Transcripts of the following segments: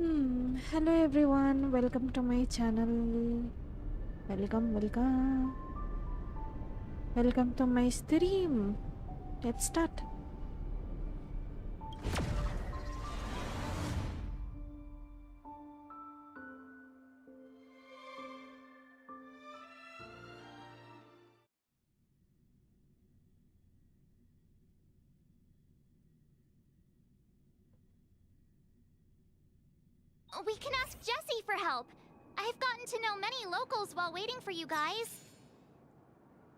Hello everyone, welcome to my channel. Welcome. Welcome to my stream. Let's start. We can ask Jessie for help. I've gotten to know many locals while waiting for you guys.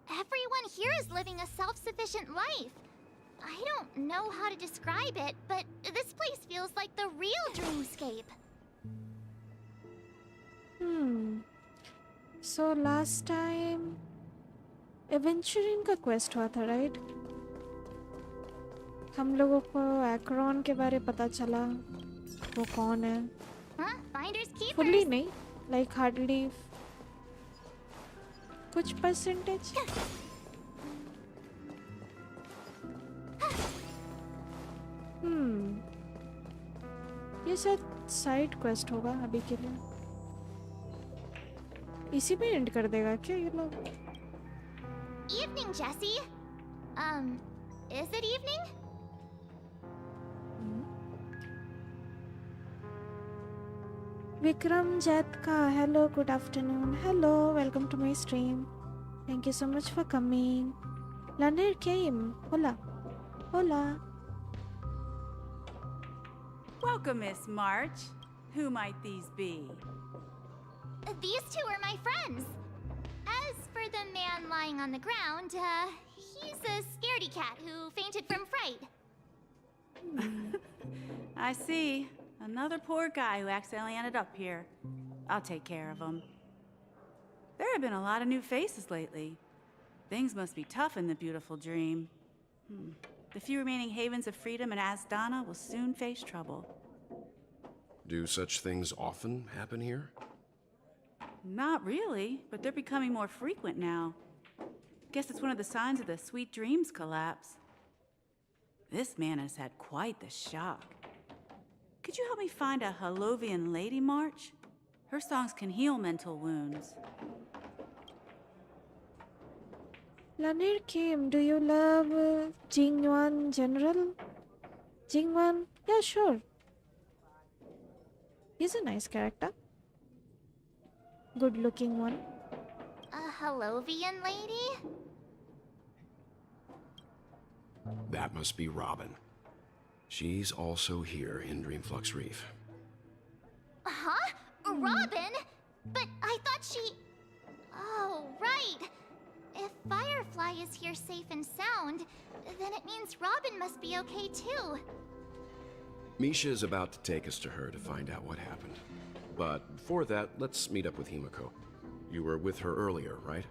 Everyone here is living a self-sufficient life. I don't know how to describe it, but this place feels like the real dreamscape. So last time एवेंचरिंग का quest हुआ था, right? हम लोगों को Ekron के बारे पता चला। वो कौन है? Huh? Finders keepers. फुल्ली नहीं, लाइक हार्डली कुछ परसेंटेज। ये शायद साइड क्वेस्ट होगा अभी के लिए। इसी में एंड कर देगा क्या ये लोग? Evening, Jessie. Is it evening? Vikram Jatka, hello, good afternoon. Hello, welcome to my stream. Thank you so much for coming. Lanir came. Hola. Hola. Welcome, Miss March. Who might these be? These two are my friends. As for the man lying on the ground, he's a scaredy cat who fainted from fright. I see. Another poor guy who accidentally ended up here. I'll take care of him. There have been a lot of new faces lately. Things must be tough in the beautiful dream. The few remaining havens of freedom in Asdana will soon face trouble. Do such things often happen here? Not really, but they're becoming more frequent now. Guess it's one of the signs of the Sweet Dreams collapse. This man has had quite the shock. Could you help me find a Halovian lady, March? Her songs can heal mental wounds. Lanir came. Do you love Jingyuan General? Jingyuan? Yeah, sure. He's a nice character. Good looking one. A Halovian lady? That must be Robin. She's also here in Dreamflux Reef. Huh? Robin? But I thought she... Oh, right. If Firefly is here safe and sound, then it means Robin must be okay too. Misha is about to take us to her to find out what happened. But before that, let's meet up with Himiko. You were with her earlier, right?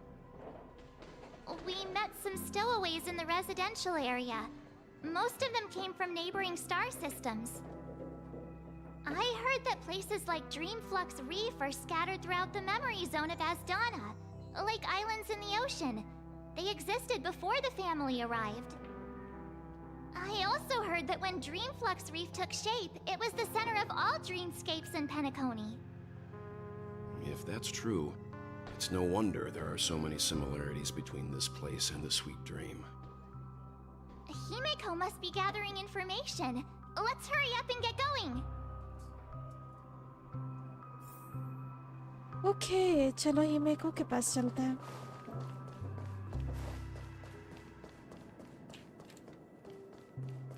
We met some stowaways in the residential area. Most of them came from neighboring star systems. I heard that places like Dreamflux Reef are scattered throughout the memory zone of Asdana, like islands in the ocean. They existed before the family arrived. I also heard that when Dreamflux Reef took shape, it was the center of all dreamscapes in Penacony. If that's true, it's no wonder there are so many similarities between this place and the Sweet Dream. Himiko must be gathering information. Let's hurry up and get going. Okay, चलो हिमेको के पास चलते हैं।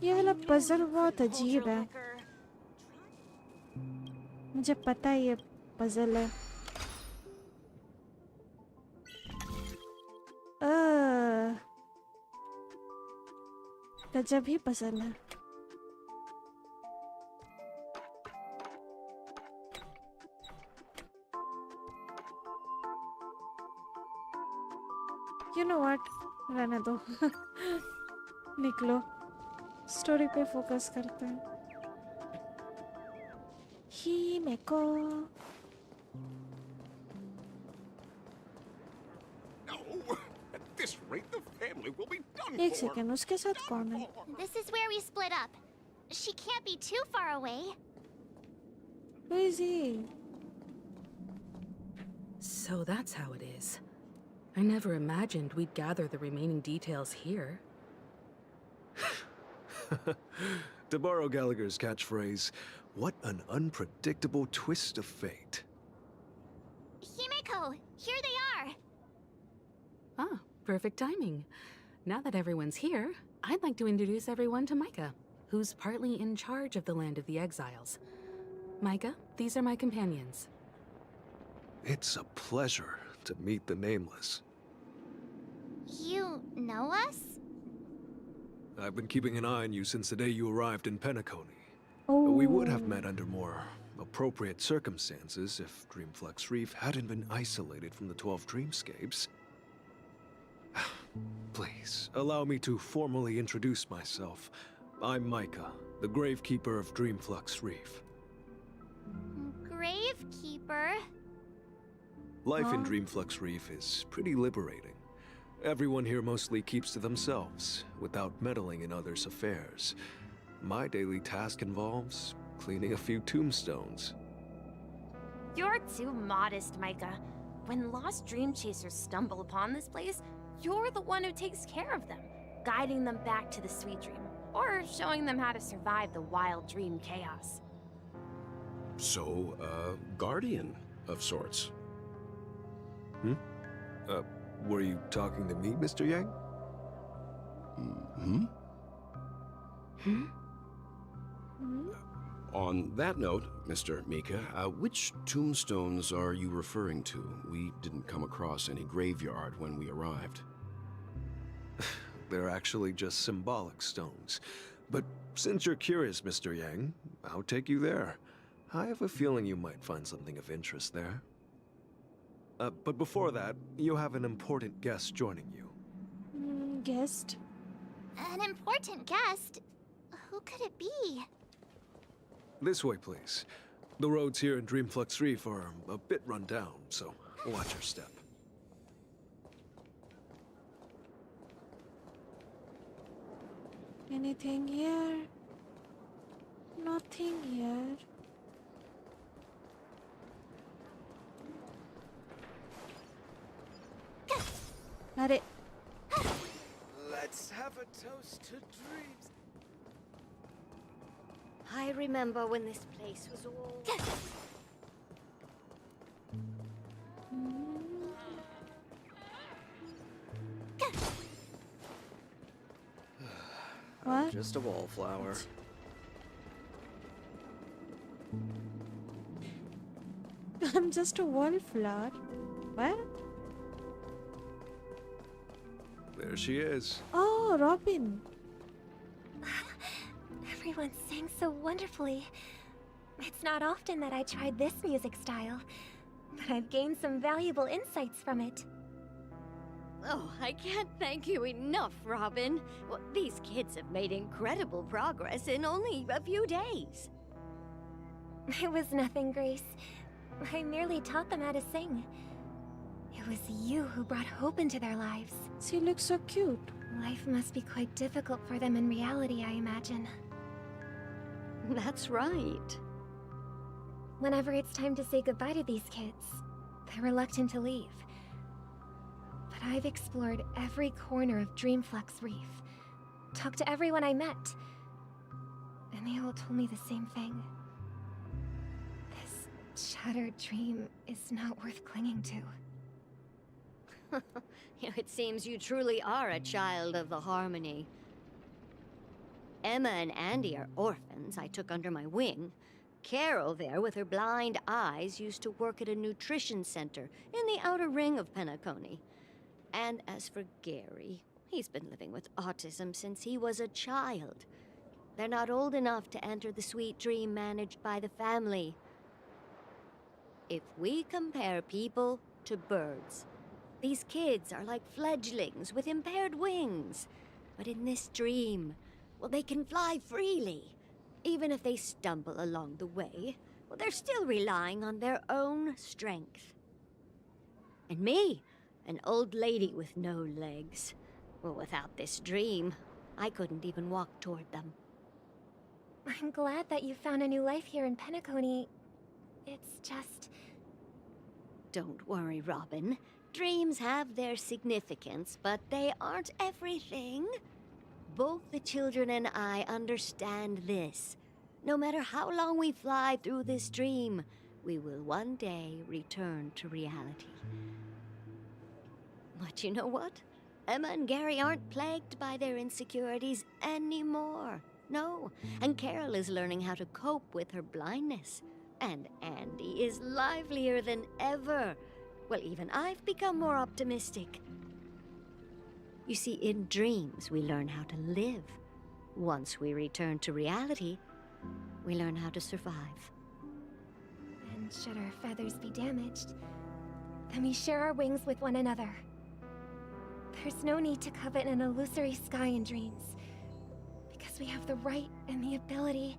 ये वाला puzzle बहुत अजीब है। मुझे पता है ये पजल है। गजब ही पजल है। You know what? रहने दो। निकलो। स्टोरी पे फोकस करते हैं। हिमेको। At this rate, the family will be done एक सेकेंड, उसके साथ कौन है? This is where we split up. She can't be too far away. Who is he? So that's how it is. I never imagined we'd gather the remaining details here. To borrow Gallagher's catchphrase, what an unpredictable twist of fate. Himeko, here they are. Ah, perfect timing. Now that everyone's here, I'd like to introduce everyone to Micah, who's partly in charge of the Land of the Exiles. Micah, these are my companions. It's a pleasure to meet the Nameless. You know us? I've been keeping an eye on you since the day you arrived in Penacony. Oh. We would have met under more appropriate circumstances if Dreamflux Reef hadn't been isolated from the 12 Dreamscapes. Please, allow me to formally introduce myself. I'm Micah, the Gravekeeper of Dreamflux Reef. Gravekeeper? Life in Dreamflux Reef is pretty liberating. Everyone here mostly keeps to themselves, without meddling in others' affairs. My daily task involves cleaning a few tombstones. You're too modest, Micah. When lost dream chasers stumble upon this place, you're the one who takes care of them, guiding them back to the sweet dream, or showing them how to survive the wild dream chaos. So, guardian of sorts. Were you talking to me, Mr. Yang? On that note, Mr. Mika, which tombstones are you referring to? We didn't come across any graveyard when we arrived. They're actually just symbolic stones. But since you're curious, Mr. Yang, I'll take you there. I have a feeling you might find something of interest there. But before that, you have an important guest joining you. Guest? An important guest? Who could it be? This way, please. The roads here in Dreamflux Reef are a bit run down, so watch your step. Anything here? Nothing here. Not it. Let's have a toast to dreams. I remember when this place was all... What? Just a wallflower. I'm just a wallflower. What? There she is. Oh, Robin. Everyone sang so wonderfully. It's not often that I tried this music style, but I've gained some valuable insights from it. Oh, I can't thank you enough, Robin. Well, these kids have made incredible progress in only a few days. It was nothing, Grace. I merely taught them how to sing. It was you who brought hope into their lives. She looks so cute. Life must be quite difficult for them in reality, I imagine. That's right. Whenever it's time to say goodbye to these kids, they're reluctant to leave. But I've explored every corner of Dreamflux Reef, talked to everyone I met, and they all told me the same thing. This shattered dream is not worth clinging to. It seems you truly are a child of the Harmony. Emma and Andy are orphans I took under my wing. Carol there, with her blind eyes, used to work at a nutrition center in the outer ring of Penacony. And as for Gary, he's been living with autism since he was a child. They're not old enough to enter the sweet dream managed by the family. If we compare people to birds, these kids are like fledglings with impaired wings. But in this dream, well, they can fly freely. Even if they stumble along the way, well, they're still relying on their own strength. And me, an old lady with no legs. Well, without this dream, I couldn't even walk toward them. I'm glad that you found a new life here in Penacony. It's just... Don't worry, Robin. Dreams have their significance, but they aren't everything. Both the children and I understand this. No matter how long we fly through this dream, we will one day return to reality. But you know what? Emma and Gary aren't plagued by their insecurities anymore. No, and Carol is learning how to cope with her blindness. And Andy is livelier than ever. Well, even I've become more optimistic. You see, in dreams, we learn how to live. Once we return to reality, we learn how to survive. And should our feathers be damaged, then we share our wings with one another. There's no need to covet an illusory sky in dreams, because we have the right and the ability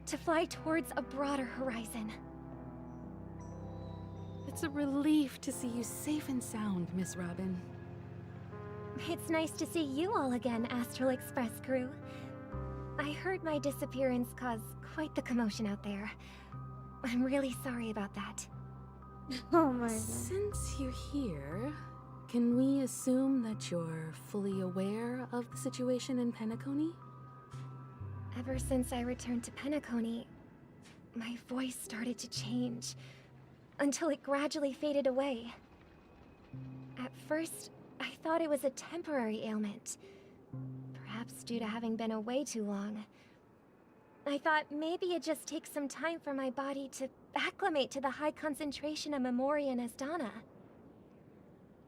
to fly towards a broader horizon. It's a relief to see you safe and sound, Miss Robin. It's nice to see you all again, Astral Express crew. I heard my disappearance caused quite the commotion out there. I'm really sorry about that. Oh my god. Since you're here, can we assume that you're fully aware of the situation in Penacony? Ever since I returned to Penacony, my voice started to change, until it gradually faded away. At first, I thought it was a temporary ailment, perhaps due to having been away too long. I thought maybe it just takes some time for my body to acclimate to the high concentration of Memoria and Asdana.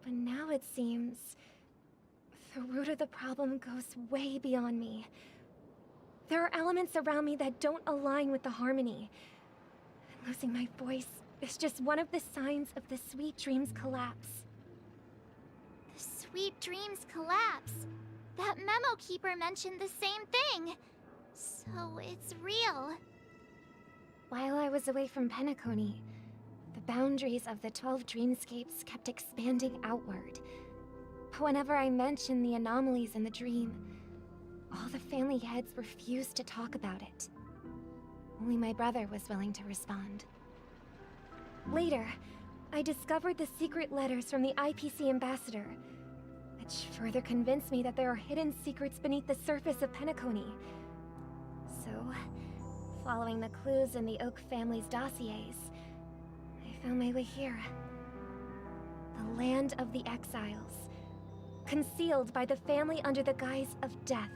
But now it seems the root of the problem goes way beyond me. There are elements around me that don't align with the harmony. And losing my voice is just one of the signs of the Sweet Dreams collapse. The Sweet Dreams collapse. That memo keeper mentioned the same thing. So it's real. While I was away from Penacony, the boundaries of the 12 dreamscapes kept expanding outward. But whenever I mentioned the anomalies in the dream, all the family heads refused to talk about it. Only my brother was willing to respond. Later, I discovered the secret letters from the IPC ambassador, which further convinced me that there are hidden secrets beneath the surface of Penacony. So, following the clues in the Oak family's dossiers, I found my way here. The land of the exiles, concealed by the family under the guise of death.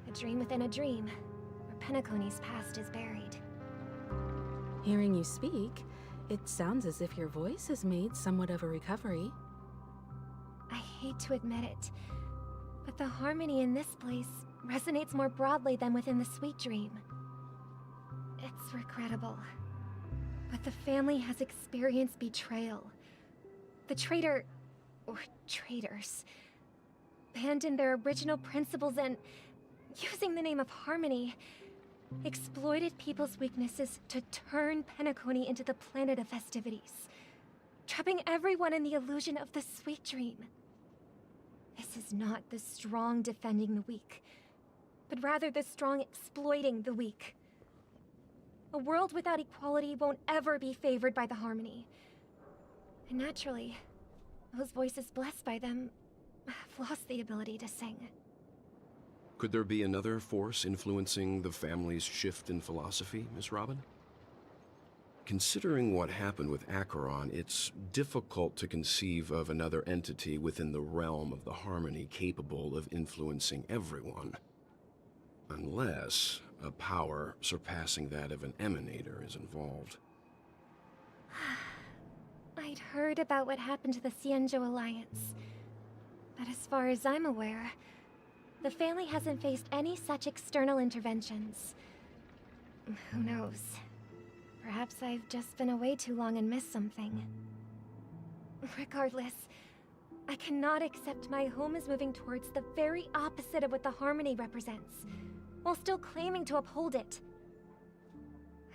A dream within a dream, where Penacony's past is buried. Hearing you speak, it sounds as if your voice has made somewhat of a recovery. I hate to admit it, but the harmony in this place resonates more broadly than within the Sweet Dream. It's regrettable, but the family has experienced betrayal. The traitor, or traitors, abandoned their original principles and, using the name of harmony, exploited people's weaknesses to turn Penacony into the planet of festivities, trapping everyone in the illusion of the Sweet Dream. This is not the strong defending the weak, but rather the strong exploiting the weak. A world without equality won't ever be favored by the harmony. And naturally, those voices blessed by them have lost the ability to sing. Could there be another force influencing the family's shift in philosophy, Miss Robin? Considering what happened with Acheron, it's difficult to conceive of another entity within the realm of the harmony capable of influencing everyone. Unless a power surpassing that of an emanator is involved. I'd heard about what happened to the Xianzhou Alliance, but as far as I'm aware, the family hasn't faced any such external interventions. Who knows? Perhaps I've just been away too long and missed something. Regardless, I cannot accept my home is moving towards the very opposite of what the harmony represents, while still claiming to uphold it.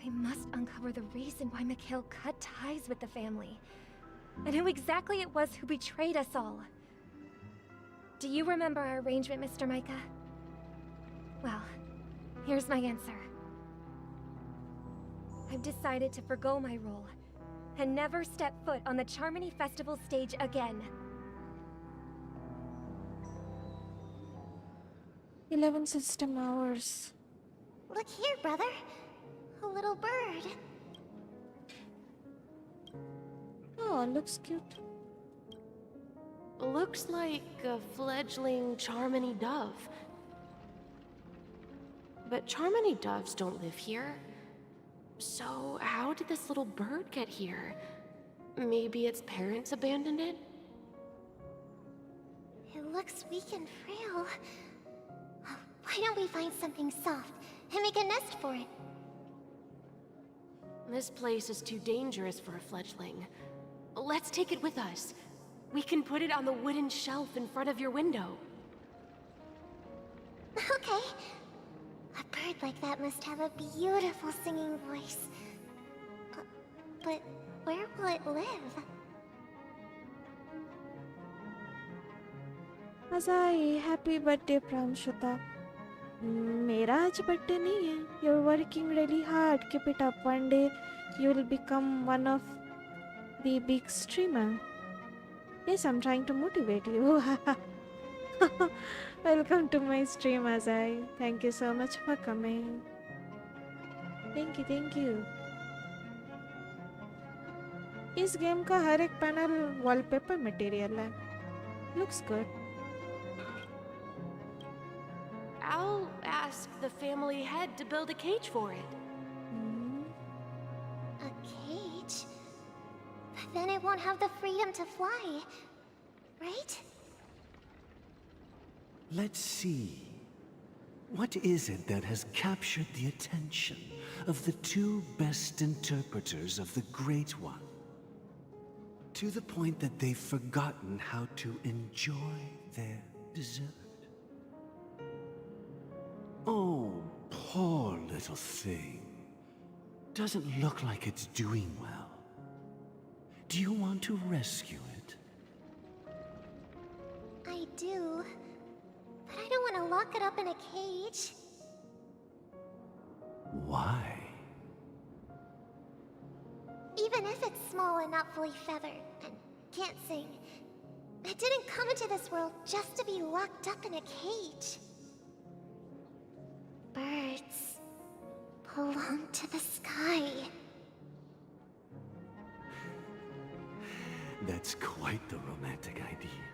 I must uncover the reason why Mikhail cut ties with the family, and who exactly it was who betrayed us all. Do you remember our arrangement, Mr. Micah? Well, here's my answer. I've decided to forgo my role and never step foot on the Charmony Festival stage again. 11 system hours. Look here, brother. A little bird. Oh, looks cute. Looks like a fledgling Charmony dove. But Charmony doves don't live here. So how did this little bird get here? Maybe its parents abandoned it? It looks weak and frail. Why don't we find something soft and make a nest for it? This place is too dangerous for a fledgling. Let's take it with us. We can put it on the wooden shelf in front of your window. Okay. A bird like that must have a beautiful singing voice. But where will it live? Azai, happy birthday, Pranshuta. मेरा आज birthday नहीं है. You're working really hard. Keep it up. One day you will become one of the big streamer. Yes, I'm trying to motivate you. Welcome to my stream, Azai. Thank you so much for coming. Thank you, thank you. इस game का हर एक panel wallpaper material है. Looks good. I'll ask the family head to build a cage for it. A cage? But then it won't have the freedom to fly, right? Let's see. What is it that has captured the attention of the two best interpreters of the Great One? To the point that they've forgotten how to enjoy their dessert. Oh, poor little thing. Doesn't look like it's doing well. Do you want to rescue it? I do. But I don't want to lock it up in a cage. Why? Even if it's small and not fully feathered and can't sing, it didn't come into this world just to be locked up in a cage. Birds belong to the sky. That's quite the romantic idea.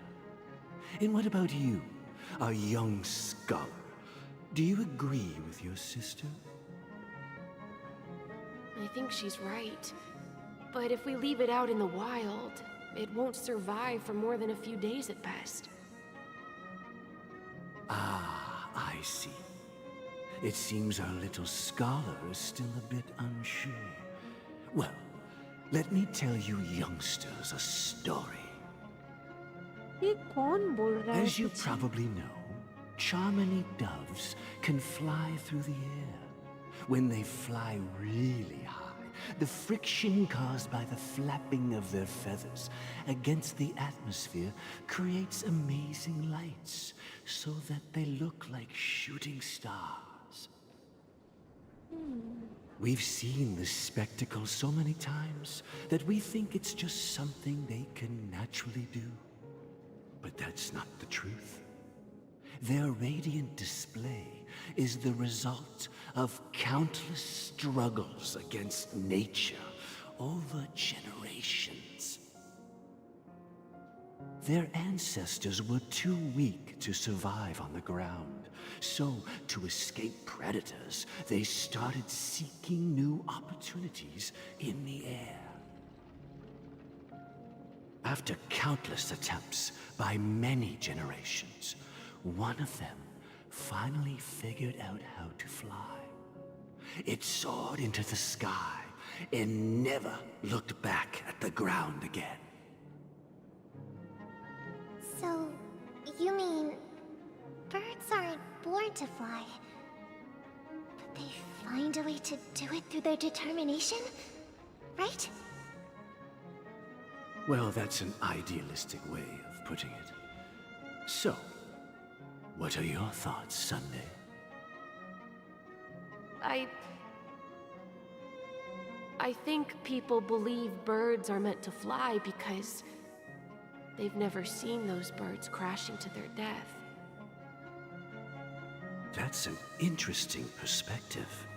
And what about you, a young scholar? Do you agree with your sister? I think she's right. But if we leave it out in the wild, it won't survive for more than a few days at best. Ah, I see. It seems our little scholar is still a bit unsure. Well, let me tell you youngsters a story. ये कौन बोल रहा है As you पीछे? probably know, Charmony doves can fly through the air. When they fly really high, the friction caused by the flapping of their feathers against the atmosphere creates amazing lights, so that they look like shooting stars. We've seen this spectacle so many times that we think it's just something they can naturally do. But that's not the truth. Their radiant display is the result of countless struggles against nature over generations. Their ancestors were too weak to survive on the ground. So, to escape predators, they started seeking new opportunities in the air. After countless attempts by many generations, one of them finally figured out how to fly. It soared into the sky and never looked back at the ground again. So, you mean birds aren't born to fly, but they find a way to do it through their determination, right? Well, that's an idealistic way of putting it. So, what are your thoughts, Sunday? I think people believe birds are meant to fly because they've never seen those birds crashing to their death. That's an interesting perspective.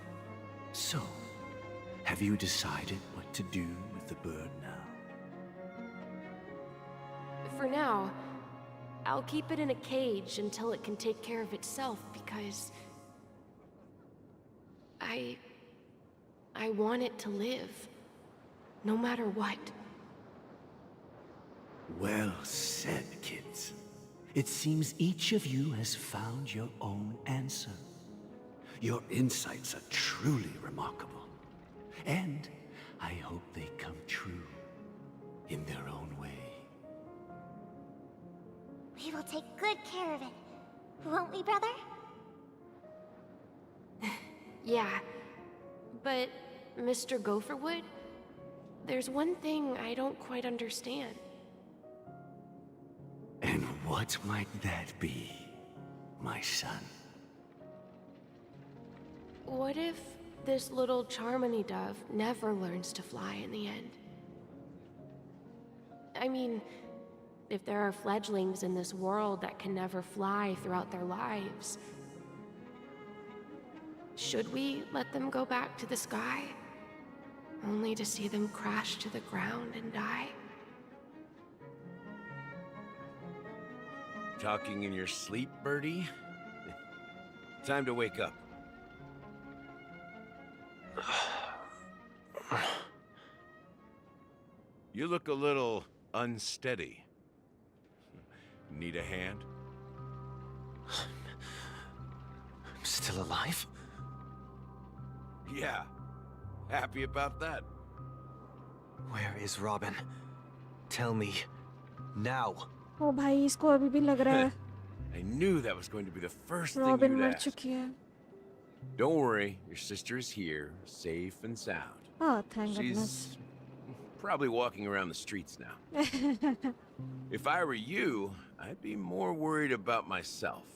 So, have you decided what to do with the bird now? For now, I'll keep it in a cage until it can take care of itself because I want it to live, no matter what. Well said, kids. It seems each of you has found your own answer. Your insights are truly remarkable. And I hope they come true in their own way. We will take good care of it. Won't we, brother? Yeah, but Mr. Gopherwood, there's one thing I don't quite understand. And what might that be, my son? What if this little Charmony dove never learns to fly in the end? I mean, if there are fledglings in this world that can never fly throughout their lives, should we let them go back to the sky, only to see them crash to the ground and die? Talking in your sleep, Birdie? Time to wake up. You look a little unsteady. Need a hand? I'm still alive? Yeah. Happy about that. Where is Robin? Tell me. Now. ओ भाई इसको अभी भी लग रहा है I knew that was going to be the first thing robin you'd मर ask. चुकी है. Don't worry, your sister is here, safe and sound. Oh, thank goodness. She's probably walking around the streets now. If I were you, I'd be more worried about myself.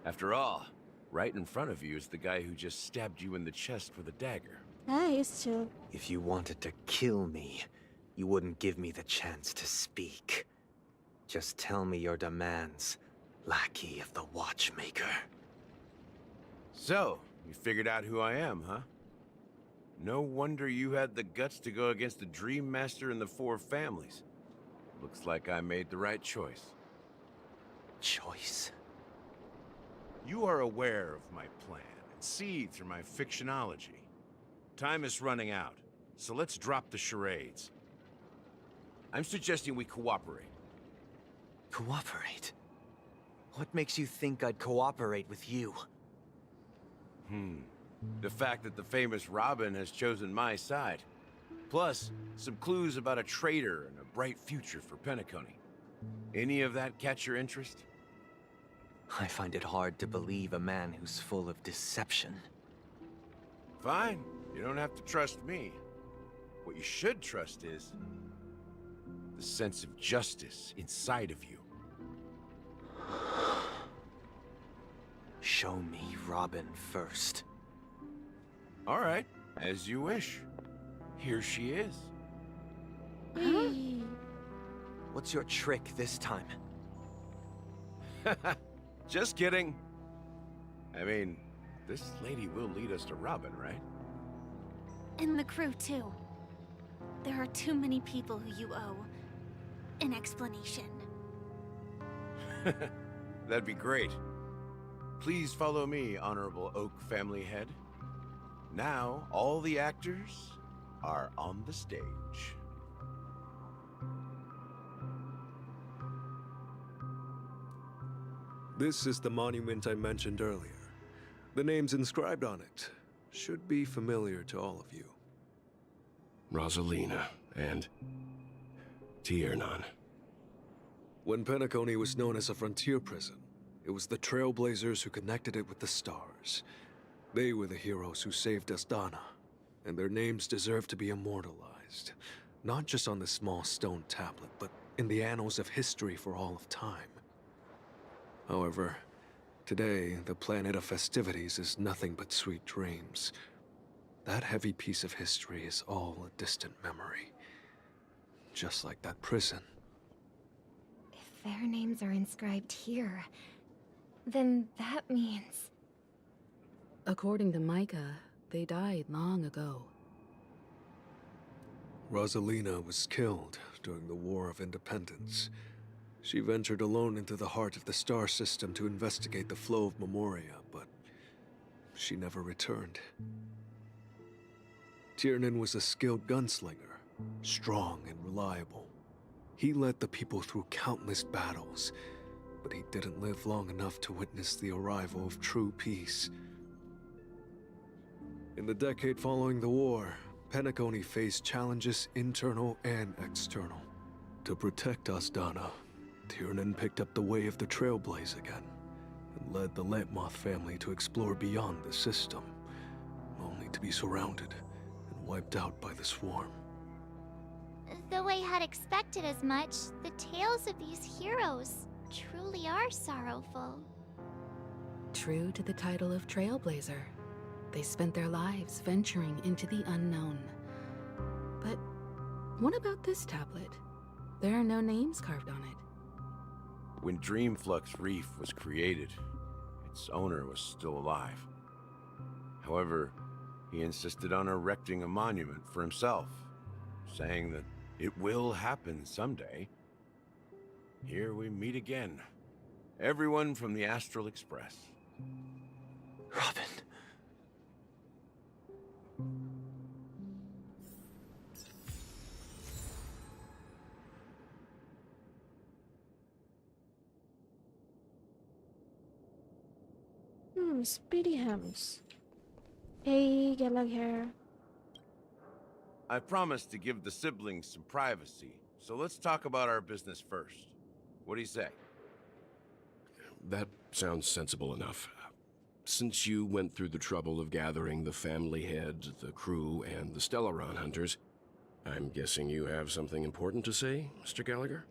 After all, right in front of you is the guy who just stabbed you in the chest with a dagger. Ah, he's chill. If you wanted to kill me, you wouldn't give me the chance to speak. Just tell me your demands, lackey of the watchmaker. So, you figured out who I am, huh? No wonder you had the guts to go against the Dream Master and the Four Families. Looks like I made the right choice. Choice? You are aware of my plan and see through my fictionology. Time is running out, so let's drop the charades. I'm suggesting we cooperate. Cooperate? What makes you think I'd cooperate with you? The fact that the famous Robin has chosen my side. Plus, some clues about a traitor and a bright future for Penacony. Any of that catch your interest? I find it hard to believe a man who's full of deception. Fine. You don't have to trust me. What you should trust is the sense of justice inside of you. Show me Robin first. All right, as you wish. Here she is. What's your trick this time? Just kidding. I mean, this lady will lead us to Robin, right? And the crew, too. There are too many people who you owe an explanation. That'd be great. Please follow me, Honorable Oak Family Head. Now, all the actors are on the stage. This is the monument I mentioned earlier. The names inscribed on it should be familiar to all of you. Rosalina and Tiernan. When Penacony was known as a frontier prison, it was the Trailblazers who connected it with the stars. They were the heroes who saved Astana, and their names deserve to be immortalized. Not just on this small stone tablet, but in the annals of history for all of time. However, today, the planet of festivities is nothing but sweet dreams. That heavy piece of history is all a distant memory. Just like that prison. If their names are inscribed here, then that means... According to Micah, they died long ago. Rosalina was killed during the War of Independence. She ventured alone into the heart of the star system to investigate the flow of Memoria, but she never returned. Tiernan was a skilled gunslinger, strong and reliable. He led the people through countless battles, but he didn't live long enough to witness the arrival of true peace. In the decade following the war, Penacony faced challenges internal and external. To protect Asdana, Tiernan picked up the way of the Trailblaze again, and led the Lampmoth family to explore beyond the system, only to be surrounded and wiped out by the swarm. Though I had expected as much, the tales of these heroes truly are sorrowful. True to the title of Trailblazer, they spent their lives venturing into the unknown. But what about this tablet? There are no names carved on it. When Dreamflux Reef was created, its owner was still alive. However, he insisted on erecting a monument for himself, saying that it will happen someday. Here we meet again. Everyone from the Astral Express. Robin. Speedy hams. Hey, Gallagher. I promised to give the siblings some privacy, so let's talk about our business first. What do you say? That sounds sensible enough. Since you went through the trouble of gathering the family head, the crew, and the Stellaron hunters, I'm guessing you have something important to say, Mr. Gallagher?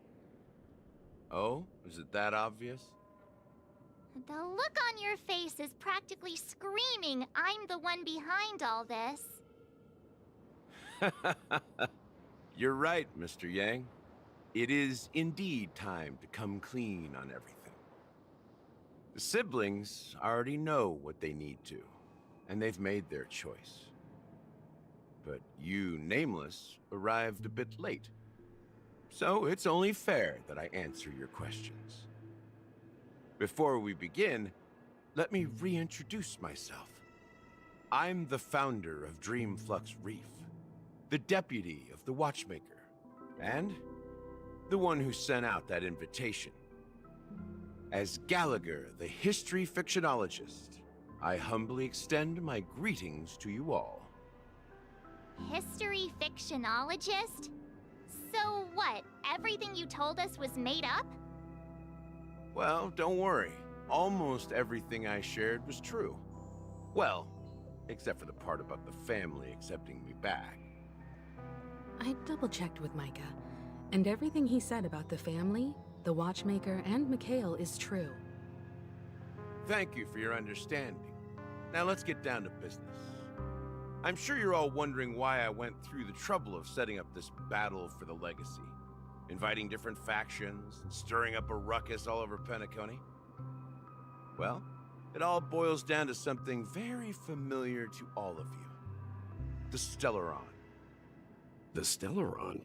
Oh, is it that obvious? The look on your face is practically screaming, I'm the one behind all this. You're right, Mr. Yang. It is indeed time to come clean on everything. The siblings already know what they need to, and they've made their choice. But you, Nameless, arrived a bit late. So it's only fair that I answer your questions. Before we begin, let me reintroduce myself. I'm the founder of Dreamflux Reef, the deputy of the Watchmaker, and the one who sent out that invitation. As Gallagher, the history fictionologist, I humbly extend my greetings to you all. History fictionologist? So what, everything you told us was made up? Well, don't worry. Almost everything I shared was true. Well, except for the part about the family accepting me back. I double-checked with Micah, and everything he said about the family, the Watchmaker, and Mikhail is true. Thank you for your understanding. Now let's get down to business. I'm sure you're all wondering why I went through the trouble of setting up this battle for the legacy, inviting different factions, and stirring up a ruckus all over Penacony. Well, it all boils down to something very familiar to all of you. The Stellaron. The Stellaron?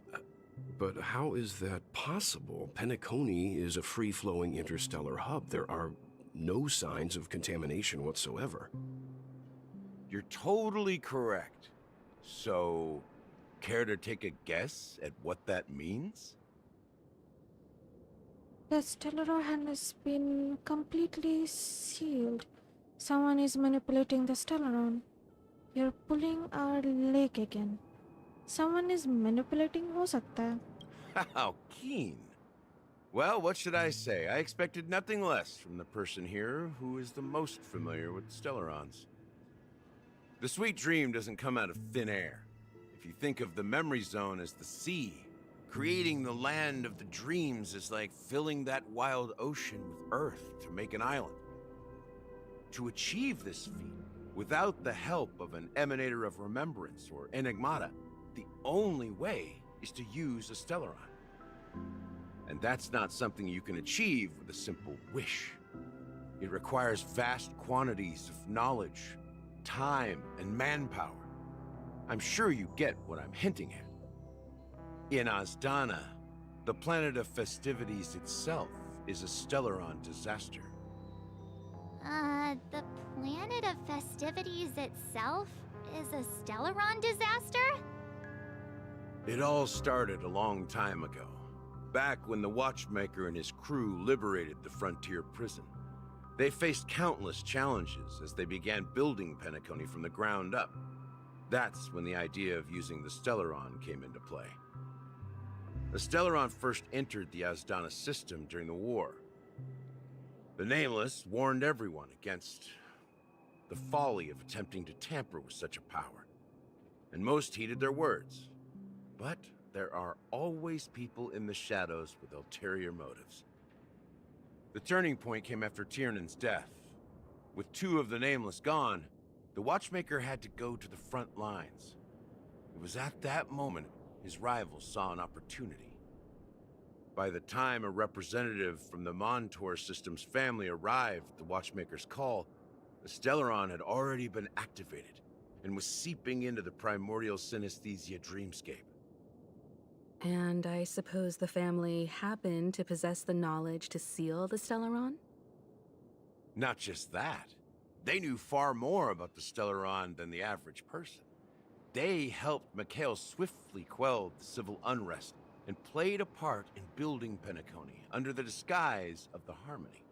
But how is that possible? Penacony is a free-flowing interstellar hub. There are no signs of contamination whatsoever. You're totally correct. So, care to take a guess at what that means? The Stellaron has been completely sealed. Someone is manipulating the Stellaron. You're pulling our leg again. Someone is manipulating हो सकता है. How keen. Well, what should I say? I expected nothing less from the person here who is the most familiar with Stellarons. The sweet dream doesn't come out of thin air. If you think of the memory zone as the sea, creating the land of the dreams is like filling that wild ocean with earth to make an island. To achieve this feat Without the help of an Emanator of Remembrance or Enigmata, the only way is to use a Stellaron. And that's not something you can achieve with a simple wish. It requires vast quantities of knowledge, time, and manpower. I'm sure you get what I'm hinting at. In Azdana, the planet of festivities itself is a Stellaron disaster. The planet of festivities itself is a Stellaron disaster? It all started a long time ago, back when the Watchmaker and his crew liberated the frontier prison. They faced countless challenges as they began building Penacony from the ground up. That's when the idea of using the Stellaron came into play. The Stellaron first entered the Azdana system during the war. The Nameless warned everyone against the folly of attempting to tamper with such a power, and most heeded their words. But there are always people in the shadows with ulterior motives. The turning point came after Tiernan's death. With 2 of the Nameless gone, the Watchmaker had to go to the front lines. It was at that moment his rivals saw an opportunity. By the time a representative from the Montour Systems family arrived at the Watchmaker's call, the Stellaron had already been activated and was seeping into the primordial synesthesia dreamscape. And I suppose the family happened to possess the knowledge to seal the Stellaron? Not just that. They knew far more about the Stellaron than the average person. They helped Mikhail swiftly quell the civil unrest and played a part in building Penacony under the disguise of the Harmony.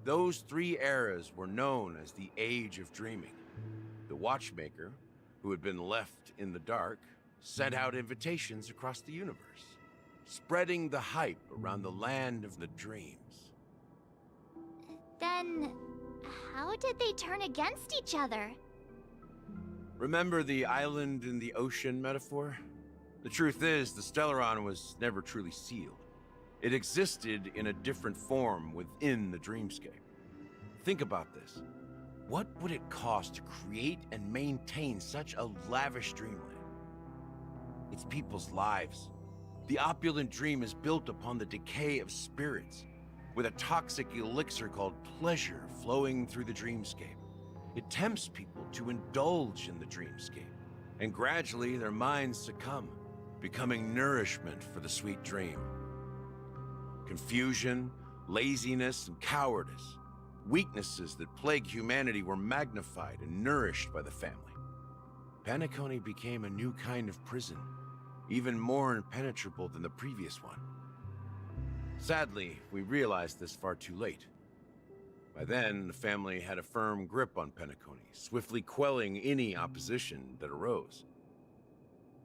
Those 3 eras were known as the Age of Dreaming. The Watchmaker, who had been left in the dark, sent out invitations across the universe, spreading the hype around the land of the dreams. Then, how did they turn against each other? Remember the island in the ocean metaphor? The truth is, the Stellaron was never truly sealed. It existed in a different form within the dreamscape. Think about this. What would it cost to create and maintain such a lavish dreamland? It's people's lives. The opulent dream is built upon the decay of spirits, with a toxic elixir called pleasure flowing through the dreamscape. It tempts people to indulge in the dreamscape, and gradually their minds succumb, becoming nourishment for the sweet dream. Confusion, laziness, and cowardice, weaknesses that plague humanity, were magnified and nourished by the family. Penacony became a new kind of prison, even more impenetrable than the previous one. Sadly, we realized this far too late. By then, the family had a firm grip on Penacony, swiftly quelling any opposition that arose.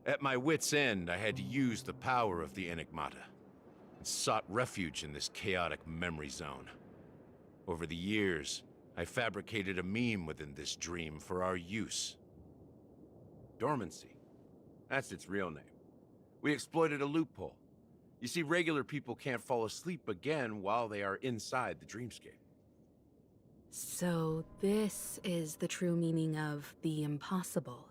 At my wit's end, I had to use the power of the Enigmata, and sought refuge in this chaotic memory zone. Over the years, I fabricated a meme within this dream for our use. Dormancy. That's its real name. We exploited a loophole. You see, regular people can't fall asleep again while they are inside the dreamscape. So this is the true meaning of the impossible.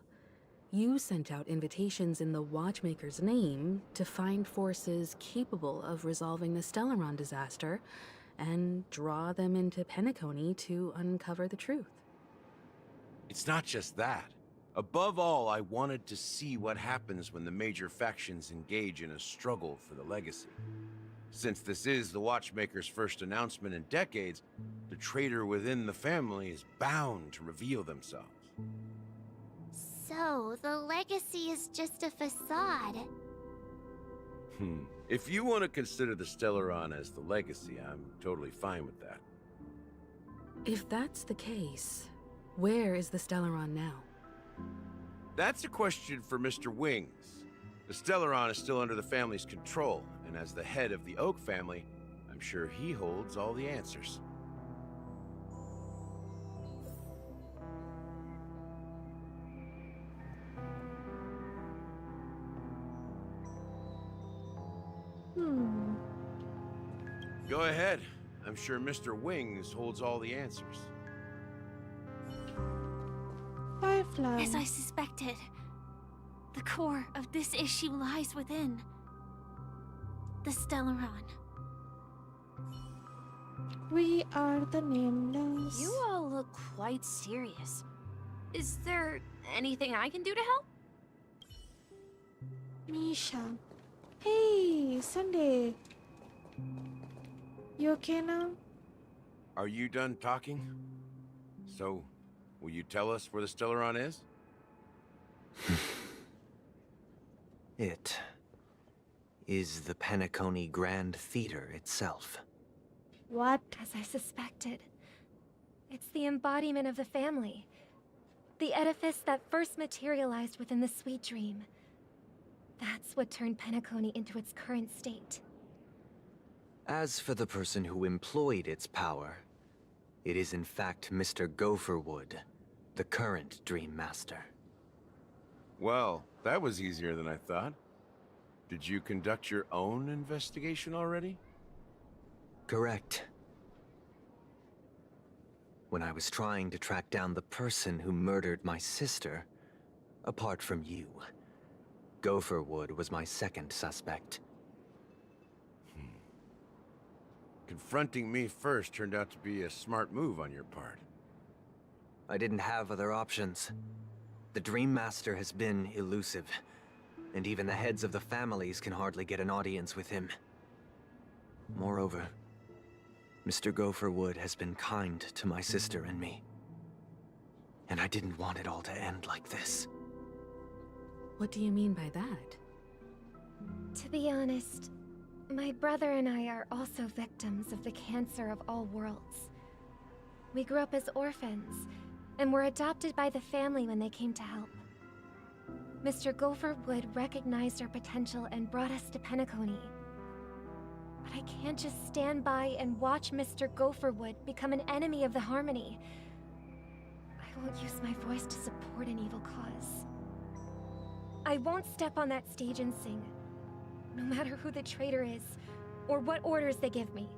You sent out invitations in the Watchmaker's name to find forces capable of resolving the Stellaron disaster and draw them into Penacony to uncover the truth. It's not just that. Above all, I wanted to see what happens when the major factions engage in a struggle for the legacy. Since this is the Watchmaker's first announcement in decades, the traitor within the family is bound to reveal themselves. So, the legacy is just a facade. If you want to consider the Stellaron as the legacy, I'm totally fine with that. If that's the case, where is the Stellaron now? That's a question for Mr. Wings. The Stellaron is still under the family's control, and as the head of the Oak family, I'm sure he holds all the answers. Go ahead. I'm sure Mr. Wings holds all the answers. fly. As I suspected, the core of this issue lies within the Stellaron. We are the nameless. You all look quite serious. Is there anything I can do to help? Misha. Hey, Sunday. You okay now? Are you done talking? So, will you tell us where the Stellaron is? It is the Penacony Grand Theater itself. What? As I suspected. It's the embodiment of the family. The edifice that first materialized within the Sweet Dream. That's what turned Penacony into its current state. As for the person who employed its power, it is in fact Mr. Gopherwood, the current Dream Master. Well, that was easier than I thought. Did you conduct your own investigation already? Correct. When I was trying to track down the person who murdered my sister, apart from you, Gopherwood was my second suspect. Confronting me first turned out to be a smart move on your part. I didn't have other options. The Dream Master has been elusive, and even the heads of the families can hardly get an audience with him. Moreover, Mr. Gopherwood has been kind to my sister and me. And I didn't want it all to end like this. What do you mean by that? To be honest, my brother and I are also victims of the cancer of all worlds. We grew up as orphans, and were adopted by the family when they came to help. Mr. Gopherwood recognized our potential and brought us to Penacony. But I can't just stand by and watch Mr. Gopherwood become an enemy of the Harmony. I won't use my voice to support an evil cause. I won't step on that stage and sing, no matter who the traitor is, or what orders they give me.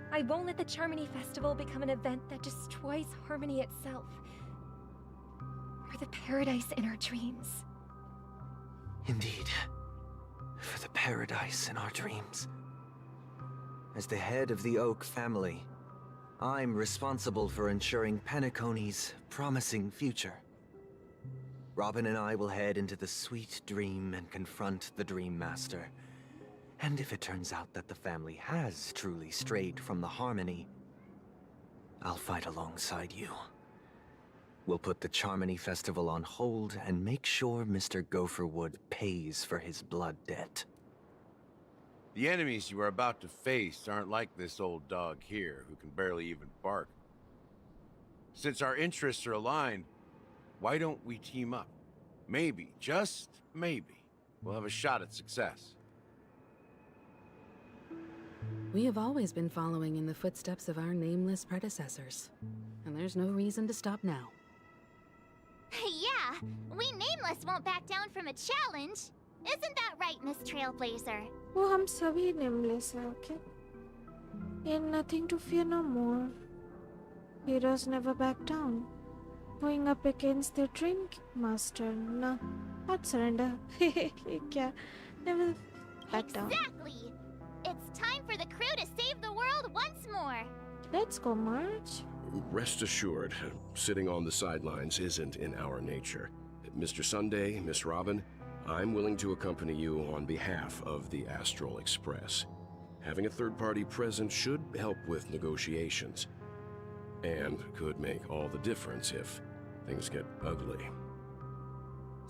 I won't let the Charmony Festival become an event that destroys Harmony itself, or the paradise in our dreams. Indeed. For the paradise in our dreams. As the head of the Oak family, I'm responsible for ensuring Penacony's promising future. Robin and I will head into the Sweet Dream and confront the Dream Master. And if it turns out that the family has truly strayed from the Harmony, I'll fight alongside you. We'll put the Charmony Festival on hold and make sure Mr. Gopherwood pays for his blood debt. The enemies you are about to face aren't like this old dog here, who can barely even bark. Since our interests are aligned, why don't we team up? Maybe, just maybe, we'll have a shot at success. We have always been following in the footsteps of our nameless predecessors, and there's no reason to stop now. Yeah, we Nameless won't back down from a challenge. Isn't that right, Miss Trailblazer? वो हम सभी nameless हैं, okay? And nothing to fear no more. Heroes never back down. Going up against their Dream Master, no, not surrender. क्या? Never back down. Exactly! It's time for the crew to save the world once more! Let's go, March. Rest assured, sitting on the sidelines isn't in our nature. Mr. Sunday, Miss Robin, I'm willing to accompany you on behalf of the Astral Express. Having a third party present should help with negotiations, and could make all the difference if things get ugly.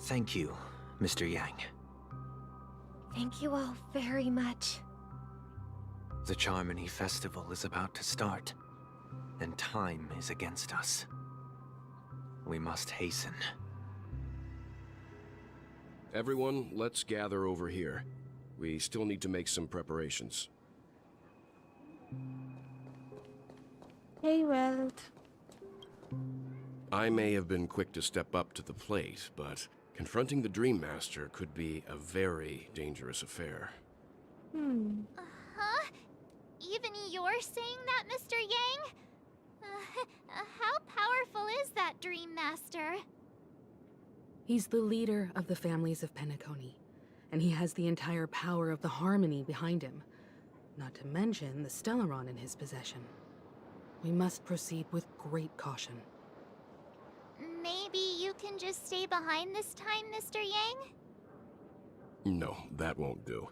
Thank you, Mr. Yang. Thank you all very much. The Charmony Festival is about to start, and time is against us. We must hasten. Everyone, let's gather over here. We still need to make some preparations. Hey, Wealth. I may have been quick to step up to the plate, but confronting the Dream Master could be a very dangerous affair. Huh? Even you're saying that, Mr. Yang? How powerful is that Dream Master? He's the leader of the families of Penacony, and he has the entire power of the Harmony behind him, not to mention the Stellaron in his possession. We must proceed with great caution. Maybe you can just stay behind this time, Mr. Yang? No, that won't do.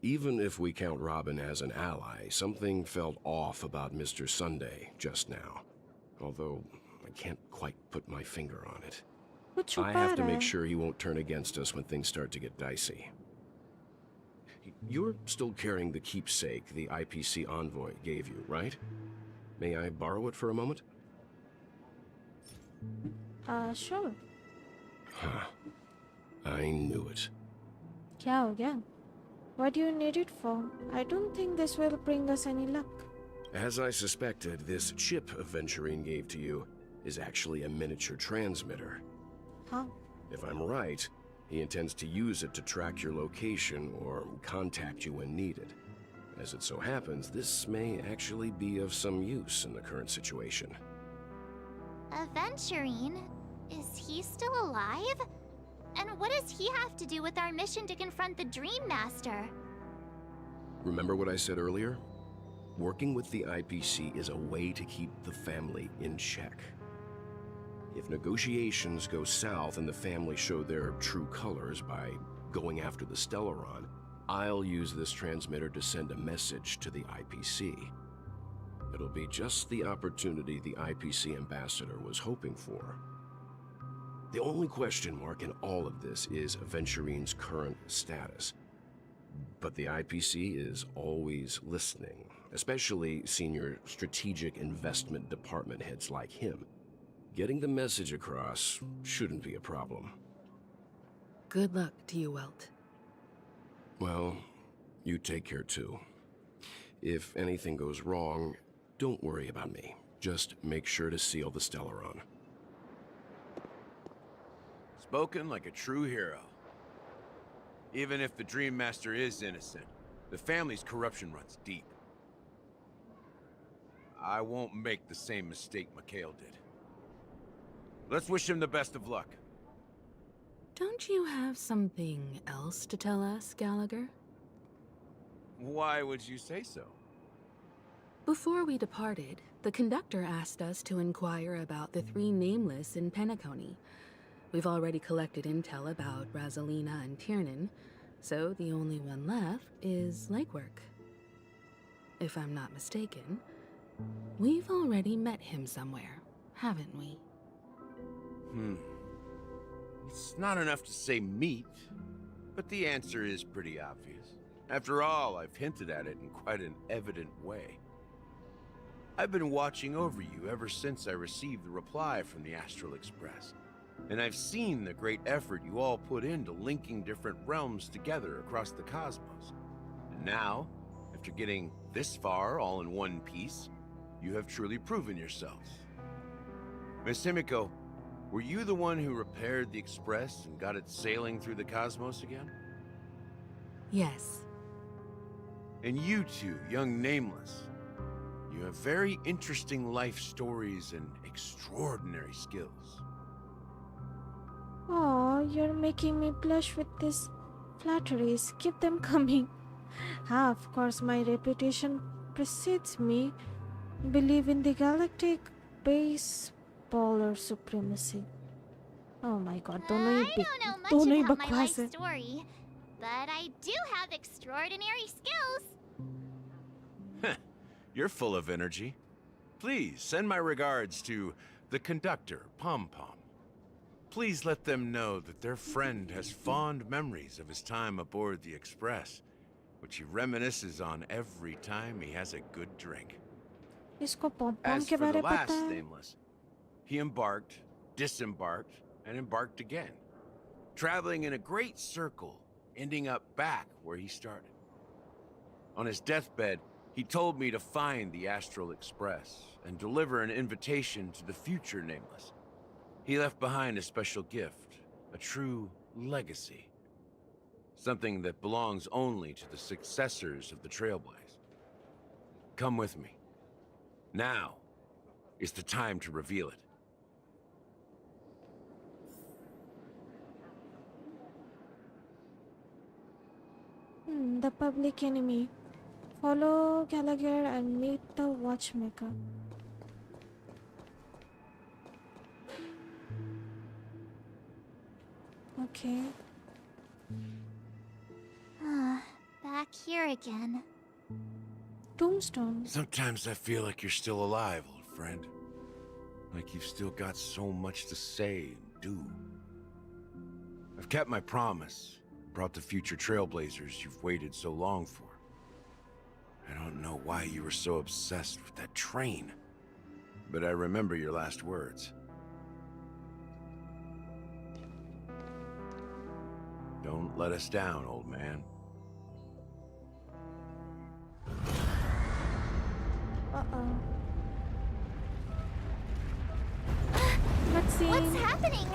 Even if we count Robin as an ally, something felt off about Mr. Sunday just now. Although, I can't quite put my finger on it. I have to make sure he won't turn against us when things start to get dicey. You're still carrying the keepsake the IPC envoy gave you, right? May I borrow it for a moment? Sure. Huh. I knew it. क्या हो गया? What do you need it for? I don't think this will bring us any luck. As I suspected, this chip Aventurine gave to you is actually a miniature transmitter. Huh? If I'm right, he intends to use it to track your location or contact you when needed. As it so happens, this may actually be of some use in the current situation. Aventurine? Is he still alive? And what does he have to do with our mission to confront the Dream Master? Remember what I said earlier? Working with the IPC is a way to keep the family in check. If negotiations go south and the family show their true colors by going after the Stellaron, I'll use this transmitter to send a message to the IPC. It'll be just the opportunity the IPC ambassador was hoping for. The only question mark in all of this is Aventurine's current status. But the IPC is always listening, especially senior strategic investment department heads like him. Getting the message across shouldn't be a problem. Good luck to you, Welt. Well, you take care too. If anything goes wrong, don't worry about me. Just make sure to seal the Stellaron. Spoken like a true hero. Even if the Dream Master is innocent, the family's corruption runs deep. I won't make the same mistake Mikhail did. Let's wish him the best of luck. Don't you have something else to tell us, Gallagher? Why would you say so? Before we departed, the conductor asked us to inquire about the 3 nameless in Penacony. We've already collected intel about Rosalina and Tiernan, so the only one left is legwork. If I'm not mistaken, we've already met him somewhere, haven't we? It's not enough to say meet, but the answer is pretty obvious. After all, I've hinted at it in quite an evident way. I've been watching over you ever since I received the reply from the Astral Express. And I've seen the great effort you all put into linking different realms together across the cosmos. And now, after getting this far all in one piece, you have truly proven yourselves. Miss Himiko, were you the one who repaired the Express and got it sailing through the cosmos again? Yes. And you two, young Nameless, you have very interesting life stories and extraordinary skills. Oh, you're making me blush with these flatteries. Keep them coming. Of course, my reputation precedes me. Believe in the galactic baseballer supremacy. Oh my god, I don't know much about my life story, but I do have extraordinary skills. You're full of energy. Please send my regards to the conductor, Pom Pom. Please let them know that their friend has fond memories of his time aboard the Express, which he reminisces on every time he has a good drink. इसको पॉम As के for बारे the में last पता है? Nameless, he embarked, disembarked, and embarked again, traveling in a great circle, ending up back where he started. On his deathbed, he told me to find the Astral Express and deliver an invitation to the future Nameless. He left behind a special gift, a true legacy. Something that belongs only to the successors of the Trailblaze. Come with me. Now is the time to reveal it. The public enemy. Follow Gallagher and meet the watchmaker. Okay. Back here again. Tombstone. Sometimes I feel like you're still alive, old friend. Like you've still got so much to say and do. I've kept my promise, brought the future trailblazers you've waited so long for. I don't know why you were so obsessed with that train, but I remember your last words. Don't let us down, old man. Uh-oh. Let's see. What's happening?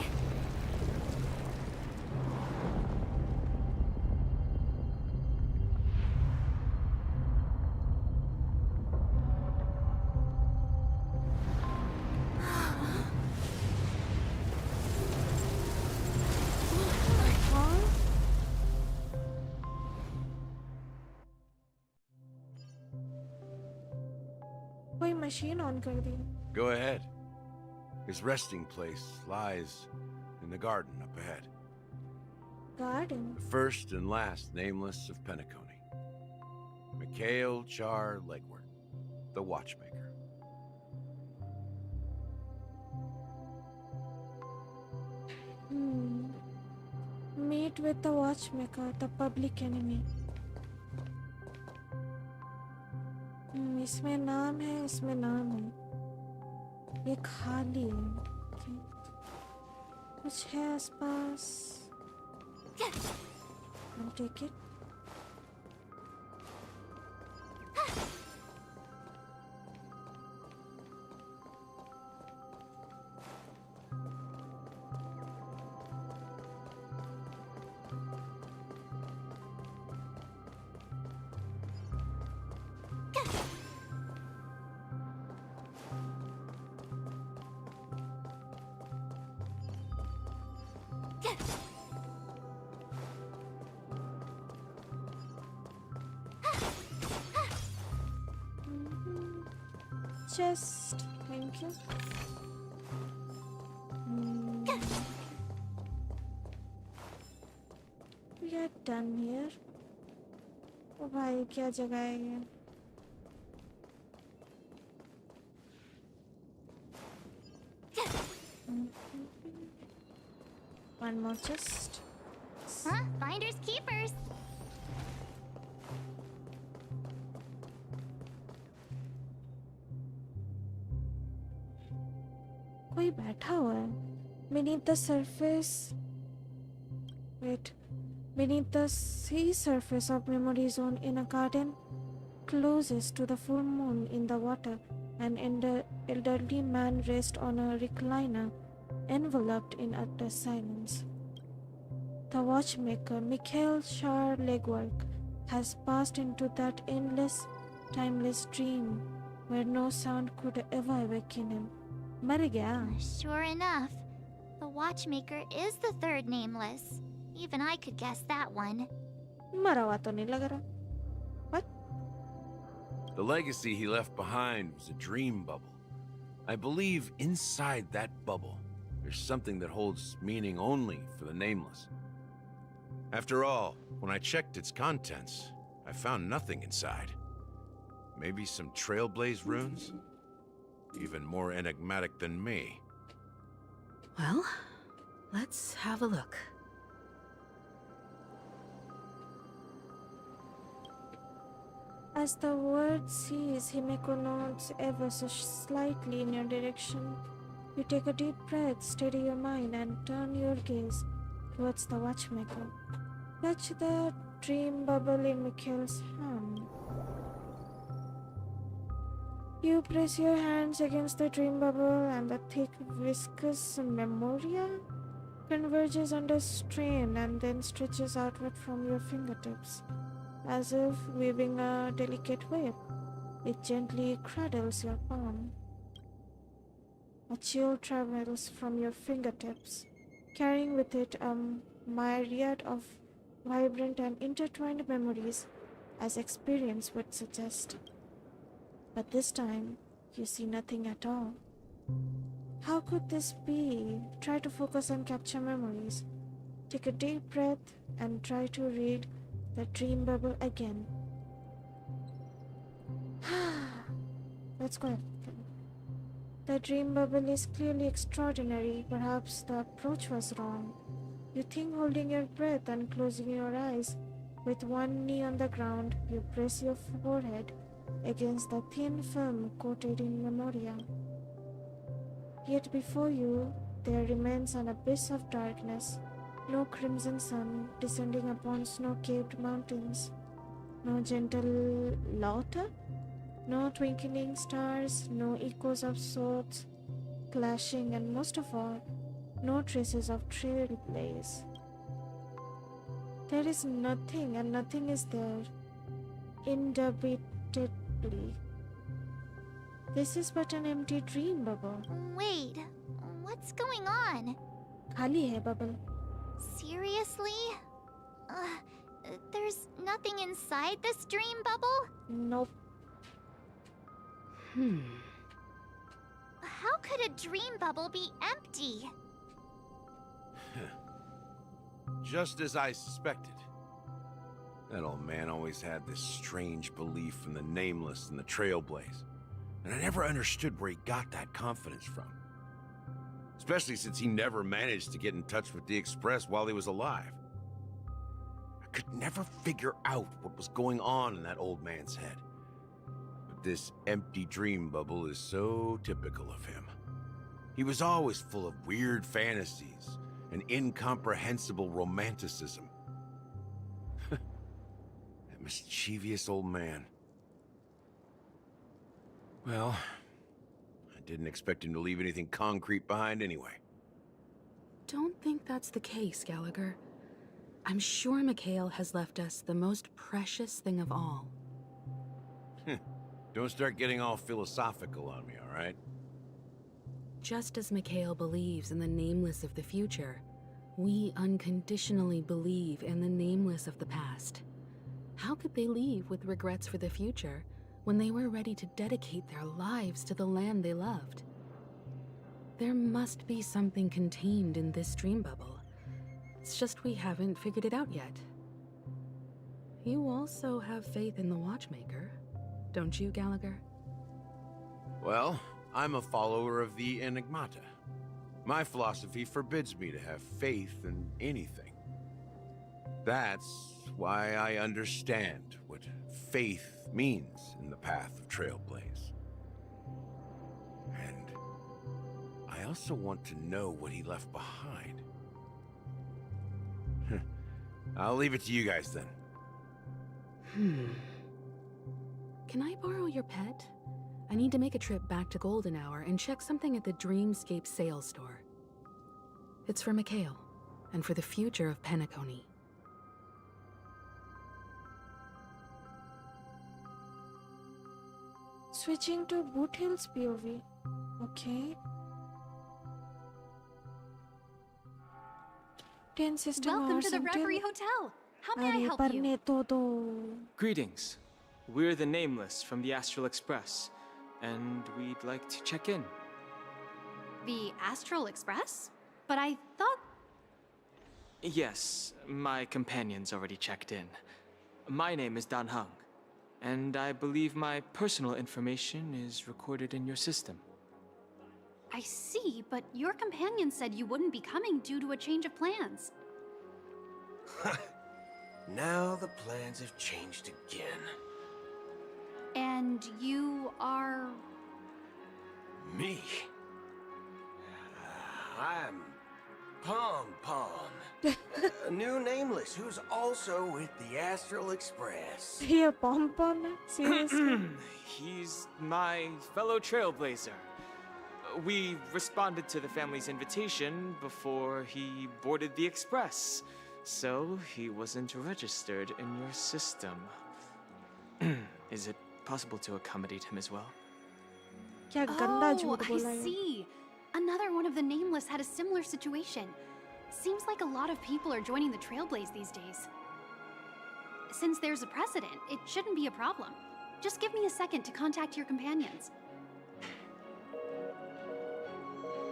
कोई machine on कर दी. Go ahead. His resting place lies in the garden up ahead. Garden. The first and last nameless of Penacony. Mikhail Char Legward, the watchmaker. Meet with the watchmaker, the public enemy. इसमें नाम है, इसमें नाम है. ये खाली है. Okay. कुछ है आसपास. I'll take it. Chest, thank you. We are done here. ओ भाई क्या जगह है ये? One more chest. Huh? Finders keepers. कोई बैठा हुआ है. Beneath the surface. Wait. Beneath the sea surface of Memory Zone in a garden closest to the full moon in the water, an elderly man rests on a recliner, enveloped in utter silence. The watchmaker, Mikhail Shar Legwork, has passed into that endless, timeless dream where no sound could ever awaken him. मर गया. Sure enough, the watchmaker is the third nameless. Even I could guess that one. मरा हुआ तो नहीं लग रहा. What? The legacy he left behind was a dream bubble. I believe inside that bubble, there's something that holds meaning only for the nameless. After all, when I checked its contents, I found nothing inside. Maybe some trailblaze runes? Even more enigmatic than me. Well, let's have a look. As the word sees, Himeko nods ever so slightly in your direction. You take a deep breath, steady your mind, and turn your gaze towards the watchmaker. Touch the dream bubble in Mikhail's hand. You press your hands against the dream bubble, and the thick, viscous memoria converges under strain and then stretches outward from your fingertips, as if weaving a delicate web. It gently cradles your palm. A chill travels from your fingertips, carrying with it a myriad of vibrant and intertwined memories, as experience would suggest. But this time, you see nothing at all. How could this be? Try to focus and capture memories. Take a deep breath and try to read the dream bubble again. Let's go ahead. The dream bubble is clearly extraordinary. Perhaps the approach was wrong. You think holding your breath and closing your eyes. With one knee on the ground, you press your forehead against the thin film coated in memoria. Yet before you, there remains an abyss of darkness. No crimson sun descending upon snow-capped mountains. No gentle laughter. No twinkling stars. No echoes of swords clashing, and most of all, no traces of trailblaze. There is nothing, and nothing is there. Indubitably. This is but an empty dream bubble. Wait, what's going on? Khali hai bubble. Seriously? There's nothing inside this dream bubble? Nope. How could a dream bubble be empty? Just as I suspected. That old man always had this strange belief in the nameless and the trailblaze. And I never understood where he got that confidence from. Especially since he never managed to get in touch with the Express while he was alive. I could never figure out what was going on in that old man's head. But this empty dream bubble is so typical of him. He was always full of weird fantasies and incomprehensible romanticism. That mischievous old man. Well, I didn't expect him to leave anything concrete behind anyway. Don't think that's the case, Gallagher. I'm sure Mikhail has left us the most precious thing of all. Don't start getting all philosophical on me, all right? Just as Mikhail believes in the nameless of the future, we unconditionally believe in the nameless of the past. How could they leave with regrets for the future when they were ready to dedicate their lives to the land they loved? There must be something contained in this dream bubble. It's just we haven't figured it out yet. You also have faith in the Watchmaker, don't you, Gallagher? Well, I'm a follower of the Enigmata. My philosophy forbids me to have faith in anything. That's why I understand what faith means in the path of Trailblaze. And I also want to know what he left behind. I'll leave it to you guys then. Can I borrow your pet? I need to make a trip back to Golden Hour and check something at the Dreamscape sales store. It's for Mikhail, and for the future of Penacony. Switching to Boot Hill's POV. Okay. 10 system Welcome hours to the until... Reverie Hotel. How may I help you? Parne todo. Greetings. We're the Nameless from the Astral Express, and we'd like to check in. The Astral Express? But I thought... Yes, my companion's already checked in. My name is Dan Hung, and I believe my personal information is recorded in your system. I see, but your companion said you wouldn't be coming due to a change of plans. Now the plans have changed again. And you are... Me? I'm Pom Pom, a new Nameless who's also with the Astral Express. Here, Pom Pom? Seriously? He's my fellow trailblazer. We responded to the family's invitation before he boarded the Express, so he wasn't registered in your system. Is it possible to accommodate him as well? Oh, I see. Another one of the Nameless had a similar situation. Seems like a lot of people are joining the Trailblaze these days. Since there's a precedent, it shouldn't be a problem. Just give me a second to contact your companions.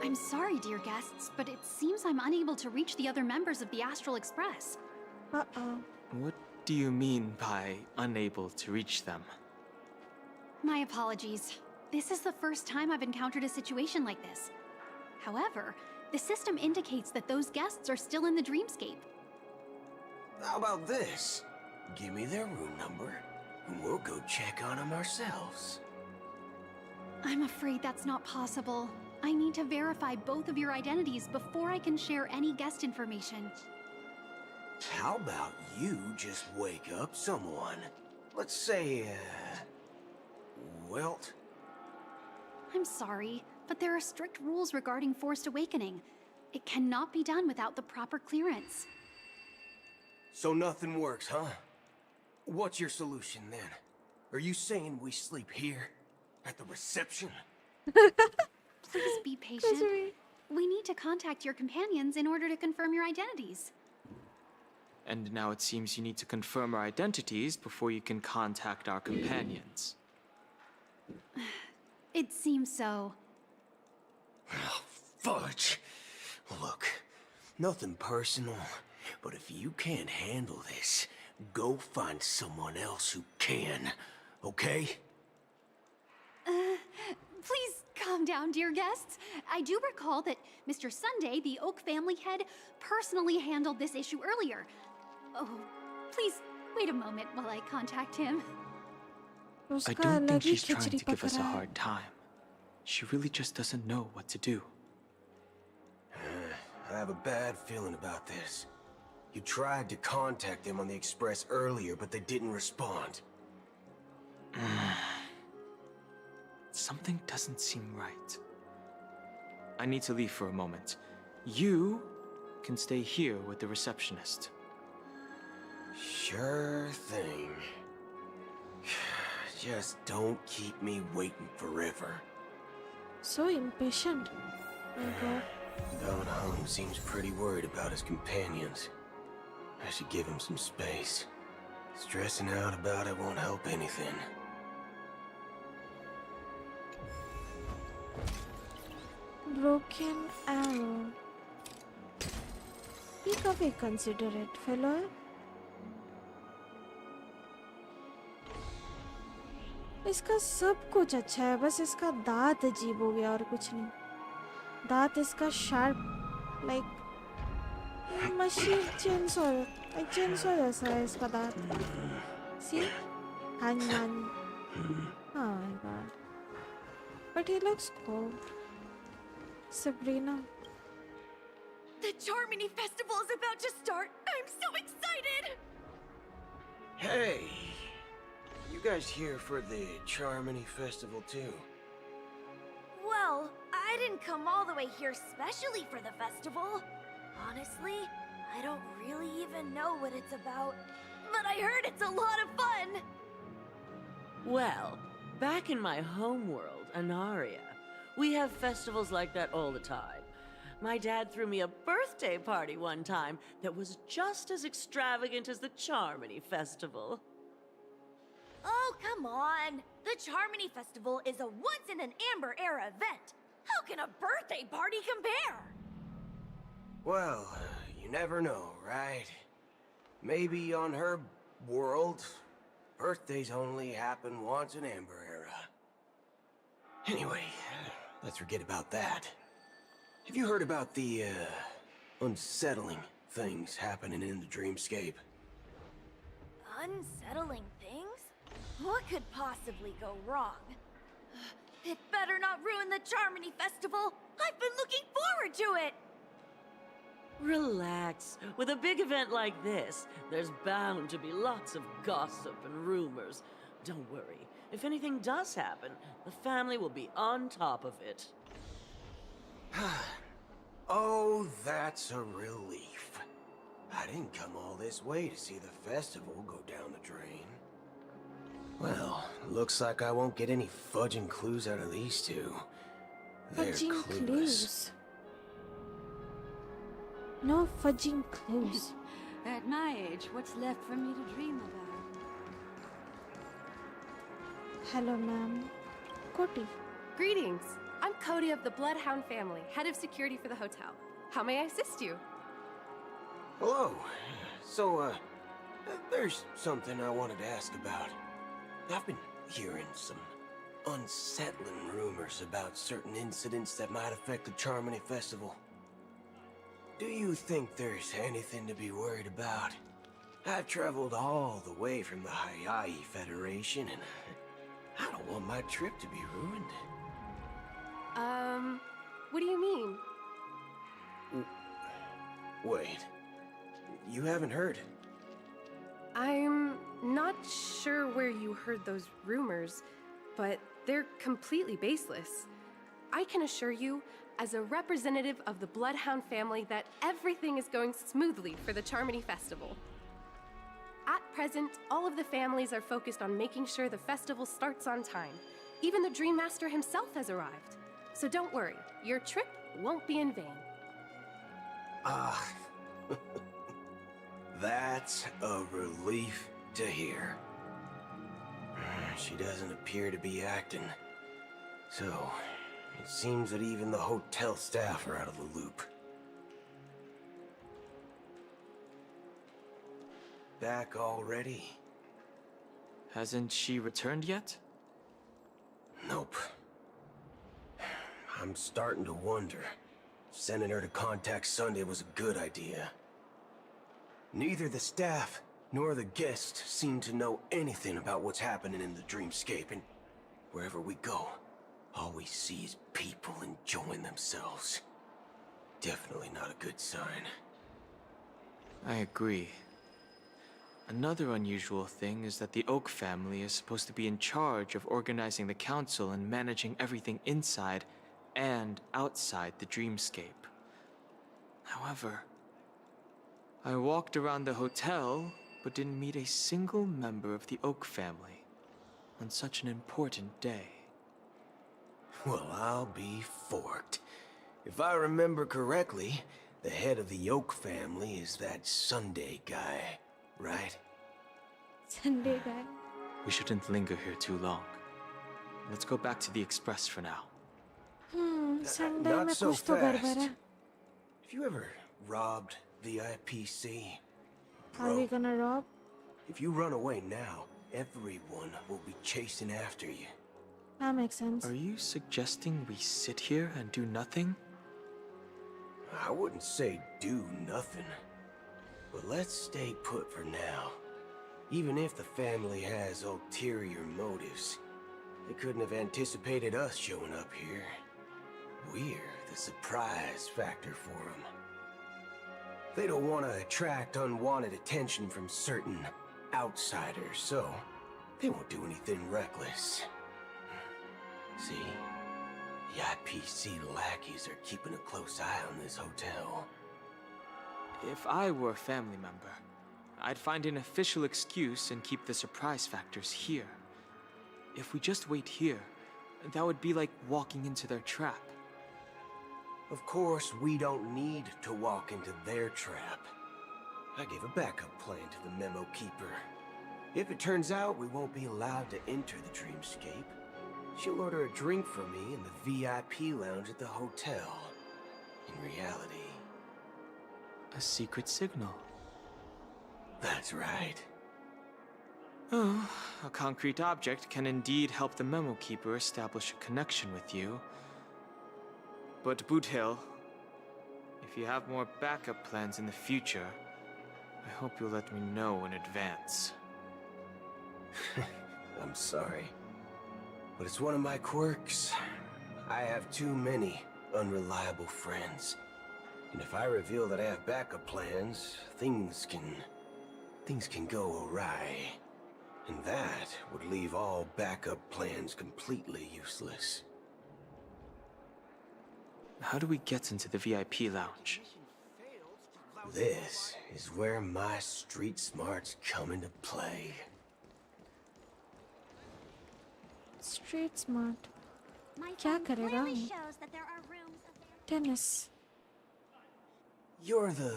I'm sorry, dear guests, but it seems I'm unable to reach the other members of the Astral Express. Uh-oh. What do you mean by unable to reach them? My apologies. This is the first time I've encountered a situation like this. However, the system indicates that those guests are still in the dreamscape. How about this? Give me their room number, and we'll go check on them ourselves. I'm afraid that's not possible. I need to verify both of your identities before I can share any guest information. How about you just wake up someone? Let's say, Welt? I'm sorry, but there are strict rules regarding forced awakening. It cannot be done without the proper clearance. So nothing works, huh? What's your solution then? Are you saying we sleep here? At the reception? Please be patient. We need to contact your companions in order to confirm your identities. And now it seems you need to confirm our identities before you can contact our companions. It seems so. Oh, fudge. Look, nothing personal, but if you can't handle this, go find someone else who can, okay? Please calm down, dear guests. I do recall that Mr. Sunday, the Oak family head, personally handled this issue earlier. Oh, please wait a moment while I contact him. I don't think she's trying to give us a hard time. She really just doesn't know what to do. I have a bad feeling about this. You tried to contact them on the Express earlier, but they didn't respond. Something doesn't seem right. I need to leave for a moment. You can stay here with the receptionist. Sure thing. Just don't keep me waiting forever. So impatient. Oh my god. Don Hung seems pretty worried about his companions. I should give him some space. Stressing out about it won't help anything. Broken arrow. Pick away, consider it, fellow. इसका सब कुछ अच्छा है, बस इसका दांत अजीब हो गया और कुछ नहीं. दांत इसका sharp like machine chainsaw, like chainsaw जैसा है इसका दांत. See? Hangman. Oh my god. But he looks cool. Sabrina. The Charmony Festival is about to start. I'm so excited! Hey! You guys here for the Charmony Festival too? Well, I didn't come all the way here specially for the festival. Honestly, I don't really even know what it's about. But I heard it's a lot of fun! Well, back in my homeworld, Anaria, we have festivals like that all the time. My dad threw me a birthday party one time that was just as extravagant as the Charmony Festival. Oh, come on! The Charmony Festival is a once-in-an-Amber-era event! How can a birthday party compare? Well, you never know, right? Maybe on her world, birthdays only happen once in Amber Era. Anyway, let's forget about that. Have you heard about the, unsettling things happening in the dreamscape? Unsettling things? What could possibly go wrong? It better not ruin the Charmony Festival! I've been looking forward to it! Relax. With a big event like this, there's bound to be lots of gossip and rumors. Don't worry. If anything does happen, the family will be on top of it. Oh, that's a relief. I didn't come all this way to see the festival go down the drain. Well, looks like I won't get any fudging clues out of these two. They're Fudging clueless. clues. No fudging clues. At my age, what's left for me to dream about? Hello, ma'am. Cody. Greetings. I'm Cody of the Bloodhound family, head of security for the hotel. How may I assist you? Hello. So, there's something I wanted to ask about. I've been hearing some unsettling rumors about certain incidents that might affect the Charmony Festival. Do you think there's anything to be worried about? I've traveled all the way from the Hayaii Federation, and I don't want my trip to be ruined. What do you mean? Wait. You haven't heard? I'm not sure where you heard those rumors, but they're completely baseless. I can assure you, as a representative of the Bloodhound family, that everything is going smoothly for the Charmony Festival. At present, all of the families are focused on making sure the festival starts on time. Even the Dream Master himself has arrived. So don't worry, your trip won't be in vain. That's a relief to hear. She doesn't appear to be acting. So, it seems that even the hotel staff are out of the loop. Back already? Hasn't she returned yet? Nope. I'm starting to wonder. Sending her to contact Sunday was a good idea. Neither the staff nor the guests seem to know anything about what's happening in the dreamscape, and wherever we go, all we see is people enjoying themselves. Definitely not a good sign. I agree. Another unusual thing is that the Oak family is supposed to be in charge of organizing the council and managing everything inside and outside the dreamscape. However, I walked around the hotel, but didn't meet a single member of the Oak family on such an important day. Well, I'll be forked. If I remember correctly, the head of the Oak family is that Sunday guy, right? Sunday guy. We shouldn't linger here too long. Let's go back to the Express for now. Sunday Not में so कुछ तो गड़बड़ fast. है. Have you ever robbed VIPC? Are we gonna rob? If you run away now, everyone will be chasing after you. That makes sense. Are you suggesting we sit here and do nothing? I wouldn't say do nothing, but let's stay put for now. Even if the family has ulterior motives, they couldn't have anticipated us showing up here. We're the surprise factor for them. They don't want to attract unwanted attention from certain outsiders, so they won't do anything reckless. See? The IPC lackeys are keeping a close eye on this hotel. If I were a family member, I'd find an official excuse and keep the surprise factors here. If we just wait here, that would be like walking into their trap. Of course, we don't need to walk into their trap. I gave a backup plan to the memo keeper. If it turns out we won't be allowed to enter the dreamscape, she'll order a drink for me in the VIP lounge at the hotel. In reality... A secret signal. That's right. Oh, a concrete object can indeed help the memo keeper establish a connection with you. But Boothill, if you have more backup plans in the future, I hope you'll let me know in advance. I'm sorry, but it's one of my quirks. I have too many unreliable friends. And if I reveal that I have backup plans, things can go awry. And that would leave all backup plans completely useless. How do we get into the VIP lounge? This is where my street smarts come into play. Street smart. क्या करेगा? Tennis. You're the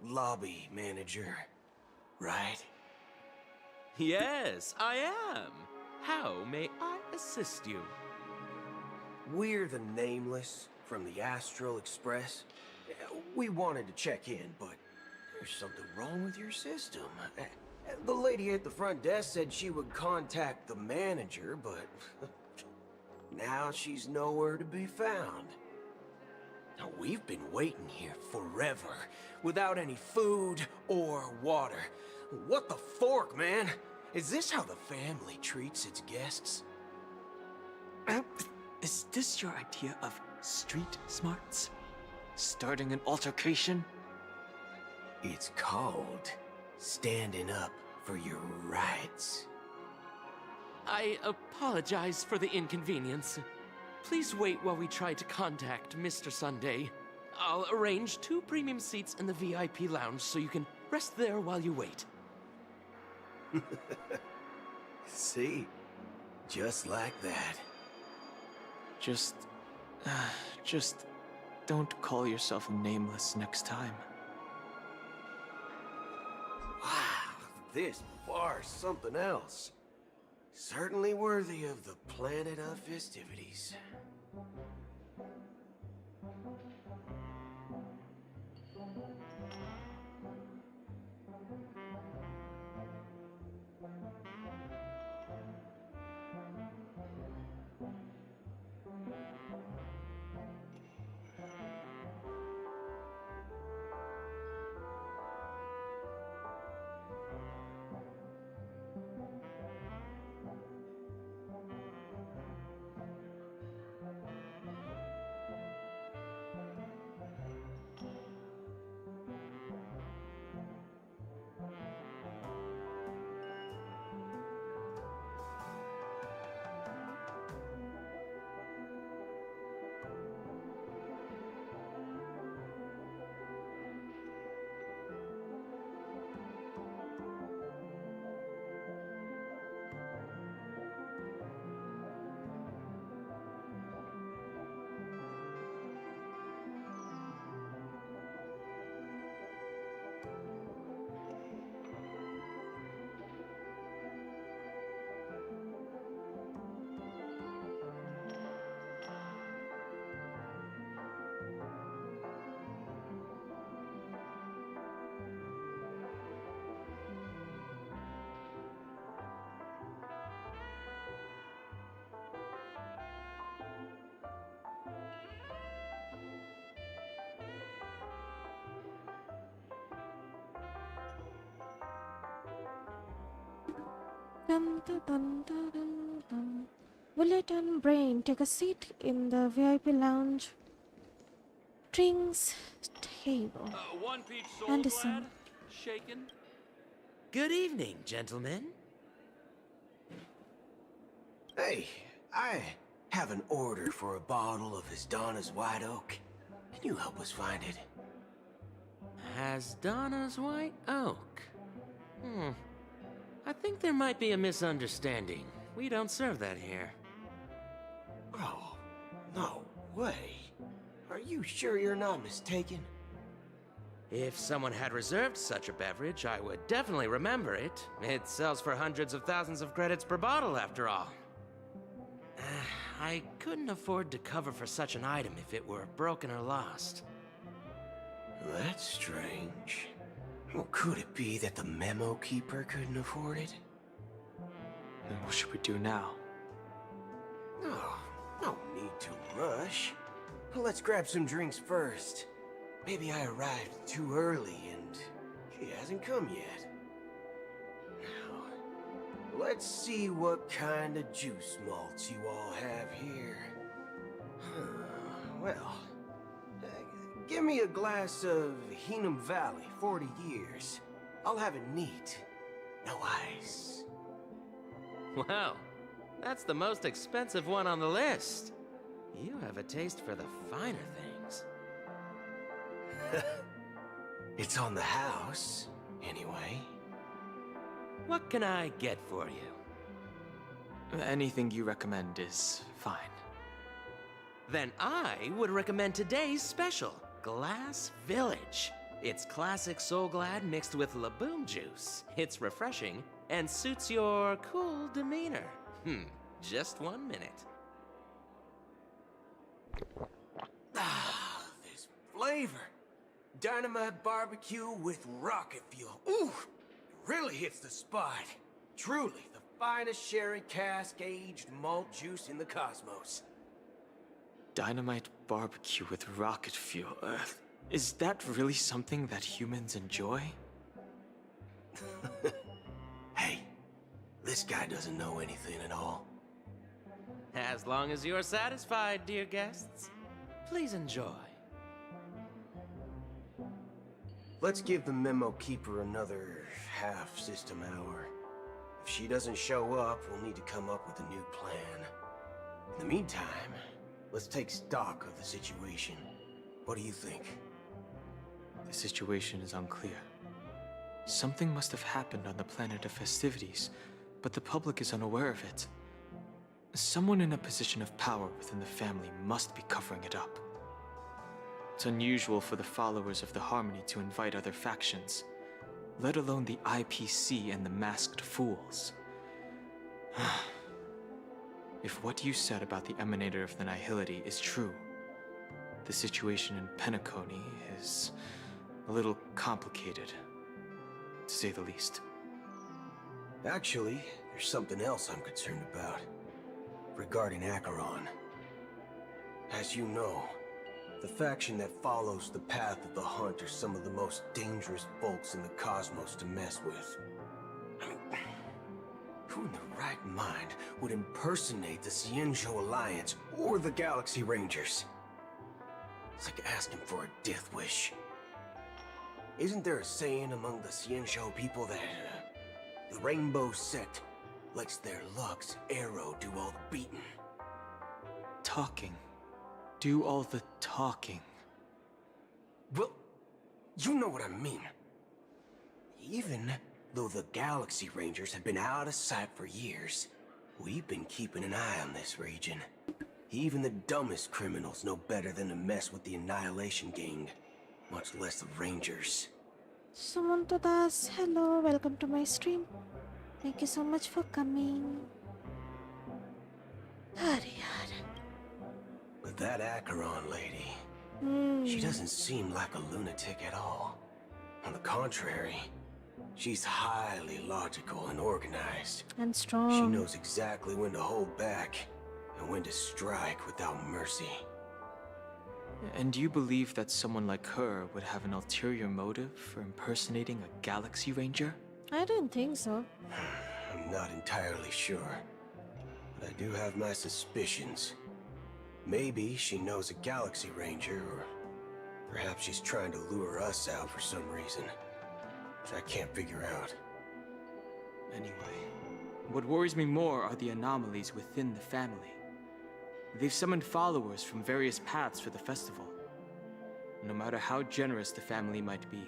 lobby manager, right? Yes, I am. How may I assist you? We're the Nameless from the Astral Express. We wanted to check in, but there's something wrong with your system. The lady at the front desk said she would contact the manager, but now she's nowhere to be found. Now, we've been waiting here forever, without any food or water. What the fork, man? Is this how the family treats its guests? Is this your idea of street smarts? Starting an altercation? It's called standing up for your rights. I apologize for the inconvenience. Please wait while we try to contact Mr. Sunday. I'll arrange 2 premium seats in the VIP lounge so you can rest there while you wait. See? Just like that. Just don't call yourself Nameless next time. Wow, this bar's something else. Certainly worthy of the planet of festivities. Dun, dun, dun, dun, dun, dun. Willet and Brain take a seat in the VIP lounge. Drinks table. One peach soul Anderson. glad? Shaken? Good evening, gentlemen. Hey, I have an order for a bottle of Hasdana's White Oak. Can you help us find it? Hasdana's White Oak. I think there might be a misunderstanding. We don't serve that here. Oh, no way. Are you sure you're not mistaken? If someone had reserved such a beverage, I would definitely remember it. It sells for hundreds of thousands of credits per bottle, after all. I couldn't afford to cover for such an item if it were broken or lost. That's strange. Well, could it be that the memo keeper couldn't afford it? Then what should we do now? No need to rush. Well, let's grab some drinks first. Maybe I arrived too early and she hasn't come yet. Now, let's see what kind of juice malts you all have here. Well, give me a glass of Hinam Valley, 40 years. I'll have it neat. No ice. Wow, that's the most expensive one on the list. You have a taste for the finer things. It's on the house, anyway. What can I get for you? Anything you recommend is fine. Then I would recommend today's special, Glass Village. It's classic Soul Glad mixed with Laboom juice. It's refreshing and suits your cool demeanor. Just 1 minute. Ah, this flavor. Dynamite barbecue with rocket fuel. Ooh, it really hits the spot. Truly, the finest sherry cask-aged malt juice in the cosmos. Dynamite barbecue with rocket fuel. Is that really something that humans enjoy? Hey, this guy doesn't know anything at all. As long as you're satisfied, dear guests, please enjoy. Let's give the memo keeper another half-system hour. If she doesn't show up, we'll need to come up with a new plan. In the meantime, let's take stock of the situation. What do you think? The situation is unclear. Something must have happened on the planet of festivities, but the public is unaware of it. Someone in a position of power within the family must be covering it up. It's unusual for the followers of the Harmony to invite other factions, let alone the IPC and the Masked Fools. If what you said about the Emanator of the Nihility is true, the situation in Penacony is a little complicated, to say the least. Actually, there's something else I'm concerned about. Regarding Acheron. As you know, the faction that follows the path of the Hunt are some of the most dangerous folks in the cosmos to mess with. I mean, who in the right mind would impersonate the Xianzhou Alliance or the Galaxy Rangers? It's like asking for a death wish. Isn't there a saying among the Xianzhou people that the Rainbow Sect lets their Lux arrow do all the beating? Talking. Do all the talking. Well, you know what I mean. Even though the Galaxy Rangers have been out of sight for years, we've been keeping an eye on this region. Even the dumbest criminals know better than to mess with the Annihilation Gang, much less the Rangers. Sumantodas, hello, welcome to my stream. Thank you so much for coming. But that Acheron lady, she doesn't seem like a lunatic at all. On the contrary, she's highly logical and organized. And strong. She knows exactly when to hold back and when to strike without mercy. And you believe that someone like her would have an ulterior motive for impersonating a Galaxy Ranger? I don't think so. I'm not entirely sure, but I do have my suspicions. Maybe she knows a Galaxy Ranger, or perhaps she's trying to lure us out for some reason, which I can't figure out. Anyway, what worries me more are the anomalies within the family. They've summoned followers from various paths for the festival. No matter how generous the family might be,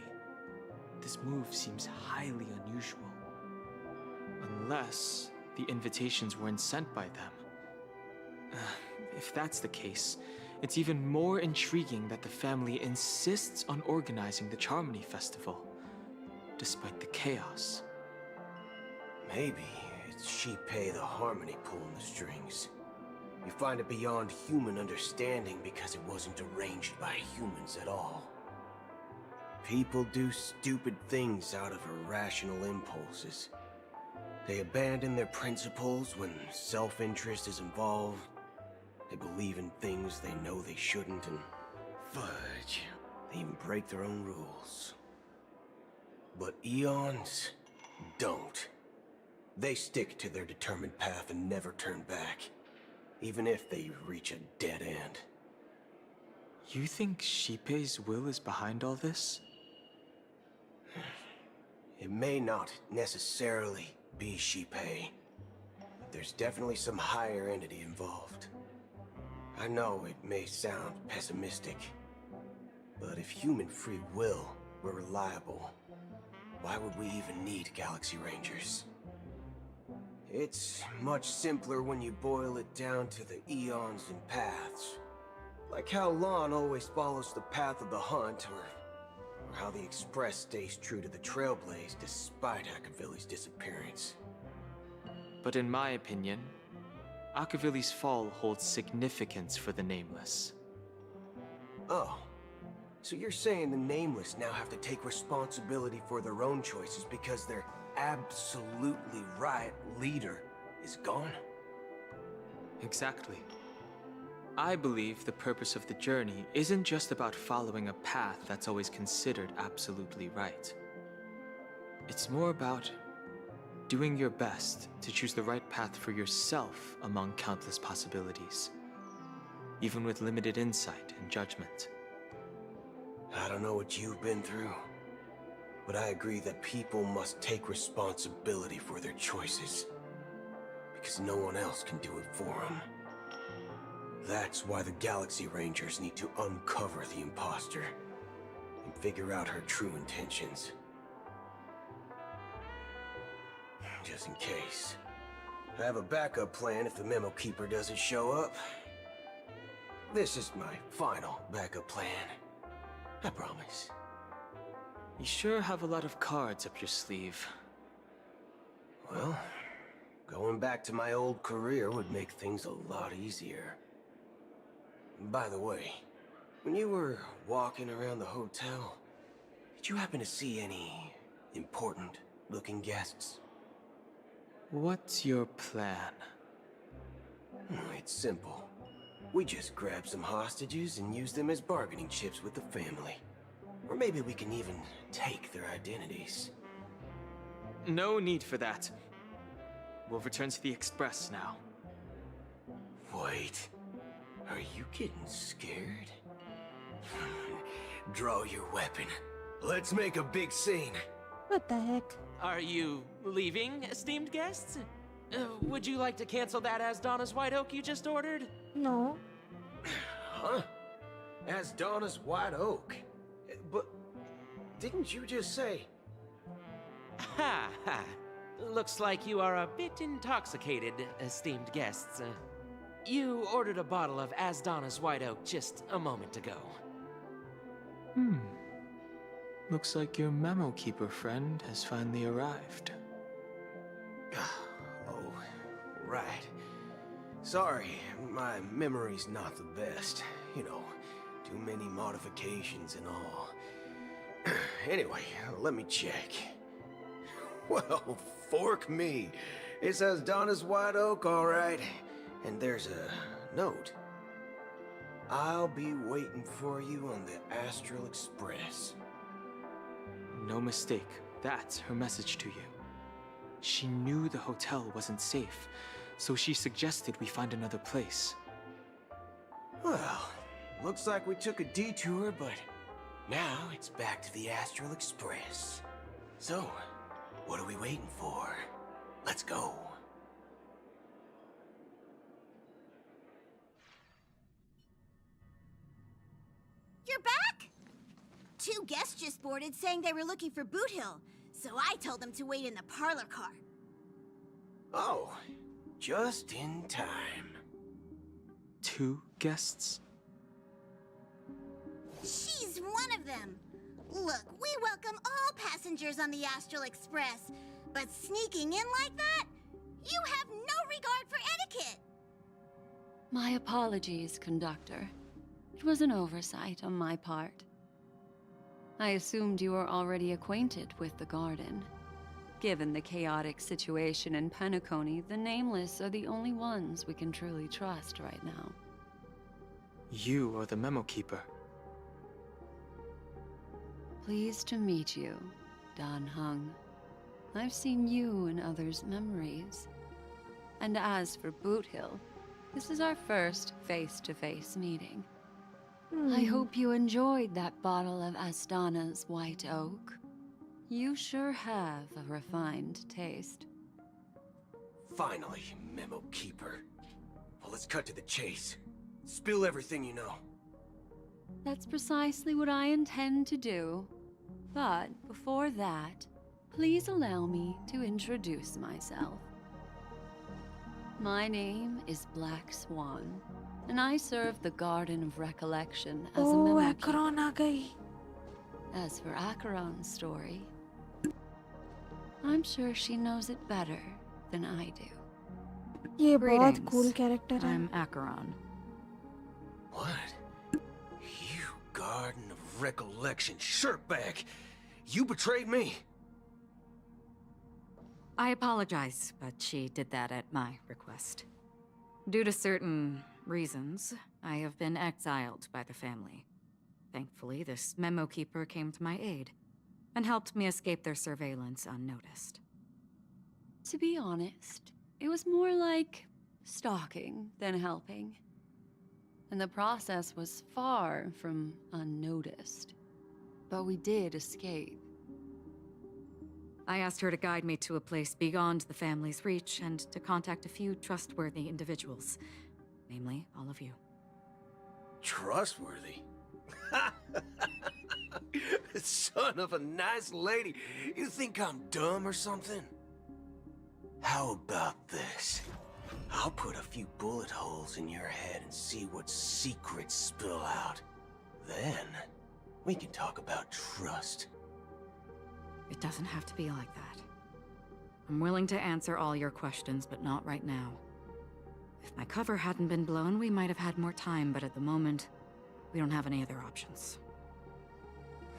this move seems highly unusual. Unless the invitations weren't sent by them. If that's the case, it's even more intriguing that the family insists on organizing the Charmony Festival, despite the chaos. Maybe it's Shipei the Harmony pulling the strings. You find it beyond human understanding because it wasn't arranged by humans at all. People do stupid things out of irrational impulses. They abandon their principles when self-interest is involved. They believe in things they know they shouldn't, and fudge, they even break their own rules. But Eons don't. They stick to their determined path and never turn back, even if they reach a dead end. You think Shipei's will is behind all this? It may not necessarily be Shipei, but there's definitely some higher entity involved. I know it may sound pessimistic, but if human free will were reliable, why would we even need Galaxy Rangers? It's much simpler when you boil it down to the eons and paths. Like how Lon always follows the path of the Hunt, or how the Express stays true to the Trailblaze despite Akavilli's disappearance. But in my opinion, Akavili's fall holds significance for the Nameless. Oh. So you're saying the Nameless now have to take responsibility for their own choices because their absolutely right leader is gone? Exactly. I believe the purpose of the journey isn't just about following a path that's always considered absolutely right. It's more about doing your best to choose the right path for yourself among countless possibilities, even with limited insight and judgment. I don't know what you've been through, but I agree that people must take responsibility for their choices, because no one else can do it for them. That's why the Galaxy Rangers need to uncover the imposter and figure out her true intentions. Just in case. I have a backup plan if the Memo Keeper doesn't show up. This is my final backup plan. I promise. You sure have a lot of cards up your sleeve. Well, going back to my old career would make things a lot easier. By the way, when you were walking around the hotel, did you happen to see any important-looking guests? What's your plan? It's simple. We just grab some hostages and use them as bargaining chips with the family. Or maybe we can even take their identities. No need for that. We'll return to the Express now. Wait. Are you getting scared? Draw your weapon. Let's make a big scene. What the heck? Are you leaving, esteemed guests? Would you like to cancel that Asdana's White Oak you just ordered? No. Huh? Asdana's White Oak? But didn't you just say... Ha ha. Looks like you are a bit intoxicated, esteemed guests. You ordered a bottle of Asdana's White Oak just a moment ago. Looks like your Memo Keeper friend has finally arrived. Oh, right. Sorry, my memory's not the best. You know, too many modifications and all. Anyway, let me check. Well, fork me. It says Donna's White Oak, all right. And there's a note. I'll be waiting for you on the Astral Express. No mistake. That's her message to you. She knew the hotel wasn't safe, so she suggested we find another place. Well, looks like we took a detour, but now it's back to the Astral Express. So, what are we waiting for? Let's go. You're back? 2 guests just boarded saying they were looking for Boot Hill, so I told them to wait in the parlor car. Oh, just in time. 2 guests? She's one of them. Look, we welcome all passengers on the Astral Express, but sneaking in like that? You have no regard for etiquette! My apologies, conductor. It was an oversight on my part. I assumed you were already acquainted with the garden. Given the chaotic situation in Penacony, the Nameless are the only ones we can truly trust right now. You are the Memo Keeper. Pleased to meet you, Dan Hung. I've seen you in others' memories. And as for Boot Hill, this is our first face-to-face meeting. I hope you enjoyed that bottle of Astana's White Oak. You sure have a refined taste. Finally, Memo Keeper. Well, let's cut to the chase. Spill everything you know. That's precisely what I intend to do. But before that, please allow me to introduce myself. My name is Black Swan, and I serve the Garden of Recollection as a Memo Keeper. Acheron aa gayi. As for Acheron's story, I'm sure she knows it better than I do. ये बहुत Greetings. cool character है. I'm Acheron. What? You Garden of Recollection shirtbag! You betrayed me! I apologize, but she did that at my request. Due to certain reasons, I have been exiled by the family. Thankfully, this memo keeper came to my aid and helped me escape their surveillance unnoticed. To be honest, it was more like stalking than helping. And the process was far from unnoticed. But we did escape. I asked her to guide me to a place beyond the family's reach and to contact a few trustworthy individuals. Namely, all of you. Trustworthy? Son of a nice lady. You think I'm dumb or something? How about this? I'll put a few bullet holes in your head and see what secrets spill out. Then, we can talk about trust. It doesn't have to be like that. I'm willing to answer all your questions, but not right now. If my cover hadn't been blown, we might have had more time, but at the moment, we don't have any other options.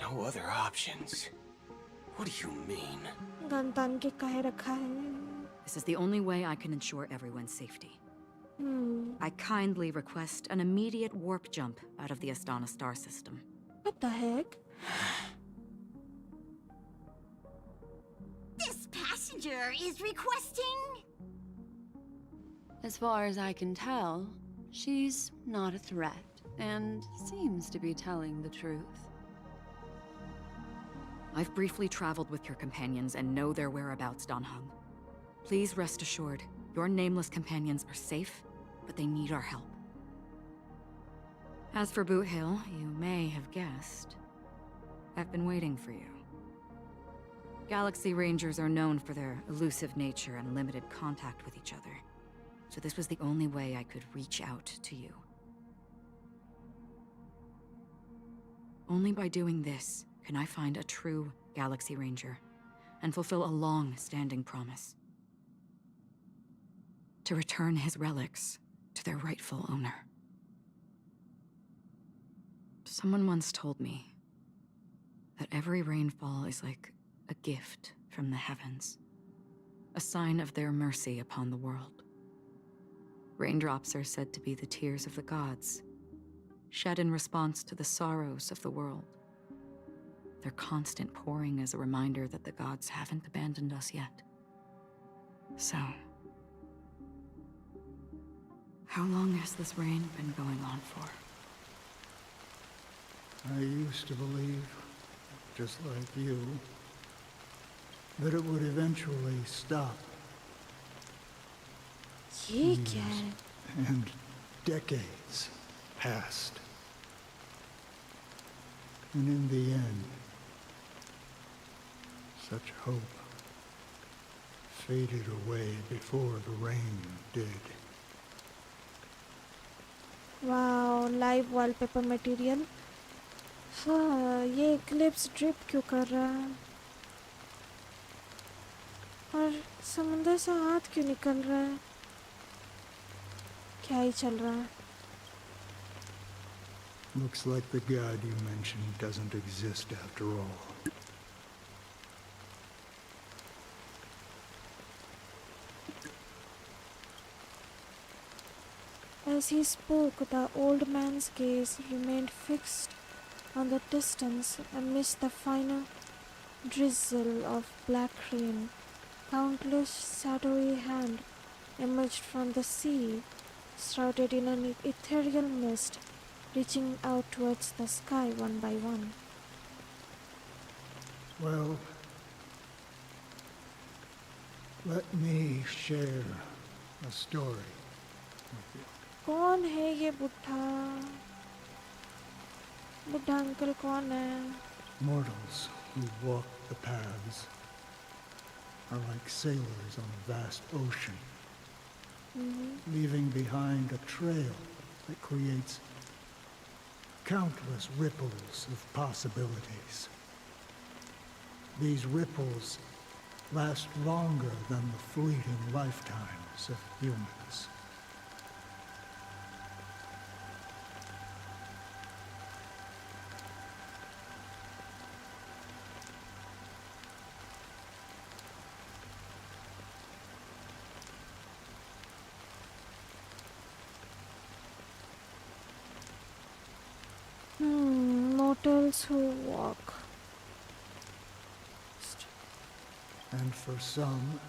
No other options? What do you mean? Gun तान के काहे रखा है? This is the only way I can ensure everyone's safety. I kindly request an immediate warp jump out of the Astana star system. What the heck? This passenger is requesting... As far as I can tell, she's not a threat, and seems to be telling the truth. I've briefly traveled with your companions and know their whereabouts, Dan Heng. Please rest assured, your nameless companions are safe, but they need our help. As for Boot Hill, you may have guessed. I've been waiting for you. Galaxy Rangers are known for their elusive nature and limited contact with each other, so this was the only way I could reach out to you. Only by doing this can I find a true Galaxy Ranger and fulfill a long-standing promise. To return his relics to their rightful owner. Someone once told me that every rainfall is like a gift from the heavens, a sign of their mercy upon the world. Raindrops are said to be the tears of the gods, shed in response to the sorrows of the world. Their constant pouring is a reminder that the gods haven't abandoned us yet. So, how long has this rain been going on for? I used to believe, just like you, that it would eventually stop. ये क्या है? And decades passed. And in the end, such hope faded away before the rain did. Wow, live wallpaper material. हाँ, ये eclipse drip क्यों कर रहा है? और समुंदर से हाथ क्यों निकल रहा है? क्या ही चल रहा है? Looks like the god you mentioned doesn't exist after all. As he spoke, the old man's gaze remained fixed on the distance amidst the final drizzle of black rain. Countless shadowy hands emerged from the sea, shrouded in an ethereal mist, reaching out towards the sky one by one. Well, let me share a story with you. कौन है ये बुढ़ा? बुढ़ा uncle कौन है? Mortals who walk the paths are like sailors on a vast ocean, leaving behind a trail that creates countless ripples of possibilities. These ripples last longer than the fleeting lifetimes of humans. Mortals who walk. And for some,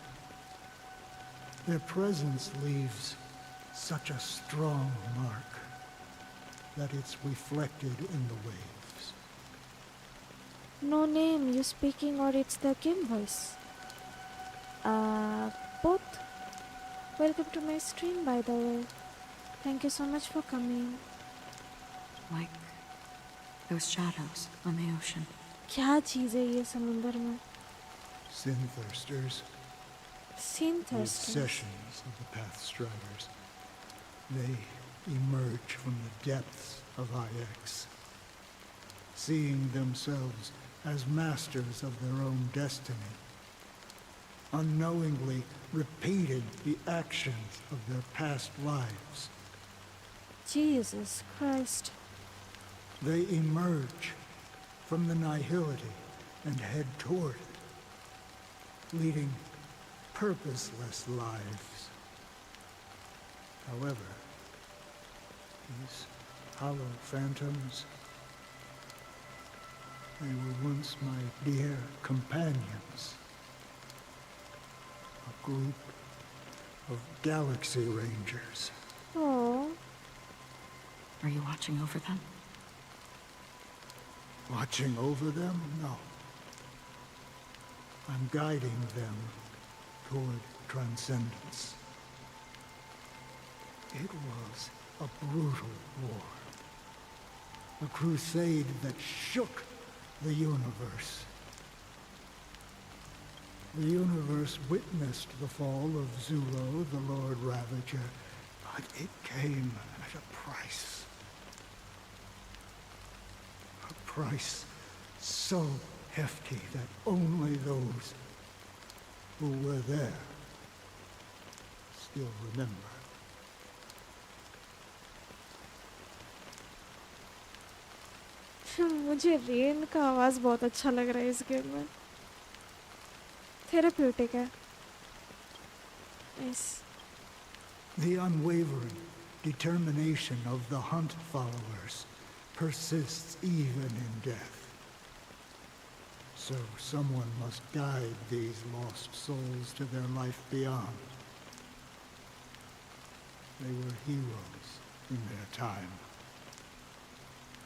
their presence leaves such a strong mark that it's reflected in the waves. No name you speaking, or it's the game voice? Both. Welcome to my stream, by the way. Thank you so much for coming. Like those shadows on the ocean. क्या चीज़ है ये समुंदर में? Synthirsters. The Synthirsters. obsessions of the Pathstriders. They emerge from the depths of IX, seeing themselves as masters of their own destiny, unknowingly repeating the actions of their past lives. Jesus Christ. They emerge from the nihility and head toward it, leading purposeless lives. However, these hollow phantoms, they were once my dear companions. A group of Galaxy Rangers. Oh. Are you watching over them? Watching over them? No. I'm guiding them toward transcendence. It was a brutal war. A crusade that shook the universe. The universe witnessed the fall of Zulo, the Lord Ravager, but it came at a price. A price so hefty that only those who were there still remember. मुझे rain का आवाज बहुत अच्छा लग रहा है इस game में. थेराप्यूटिक है. Nice. The unwavering determination of the Hunt followers persists even in death. So someone must guide these lost souls to their life beyond. They were heroes in their time,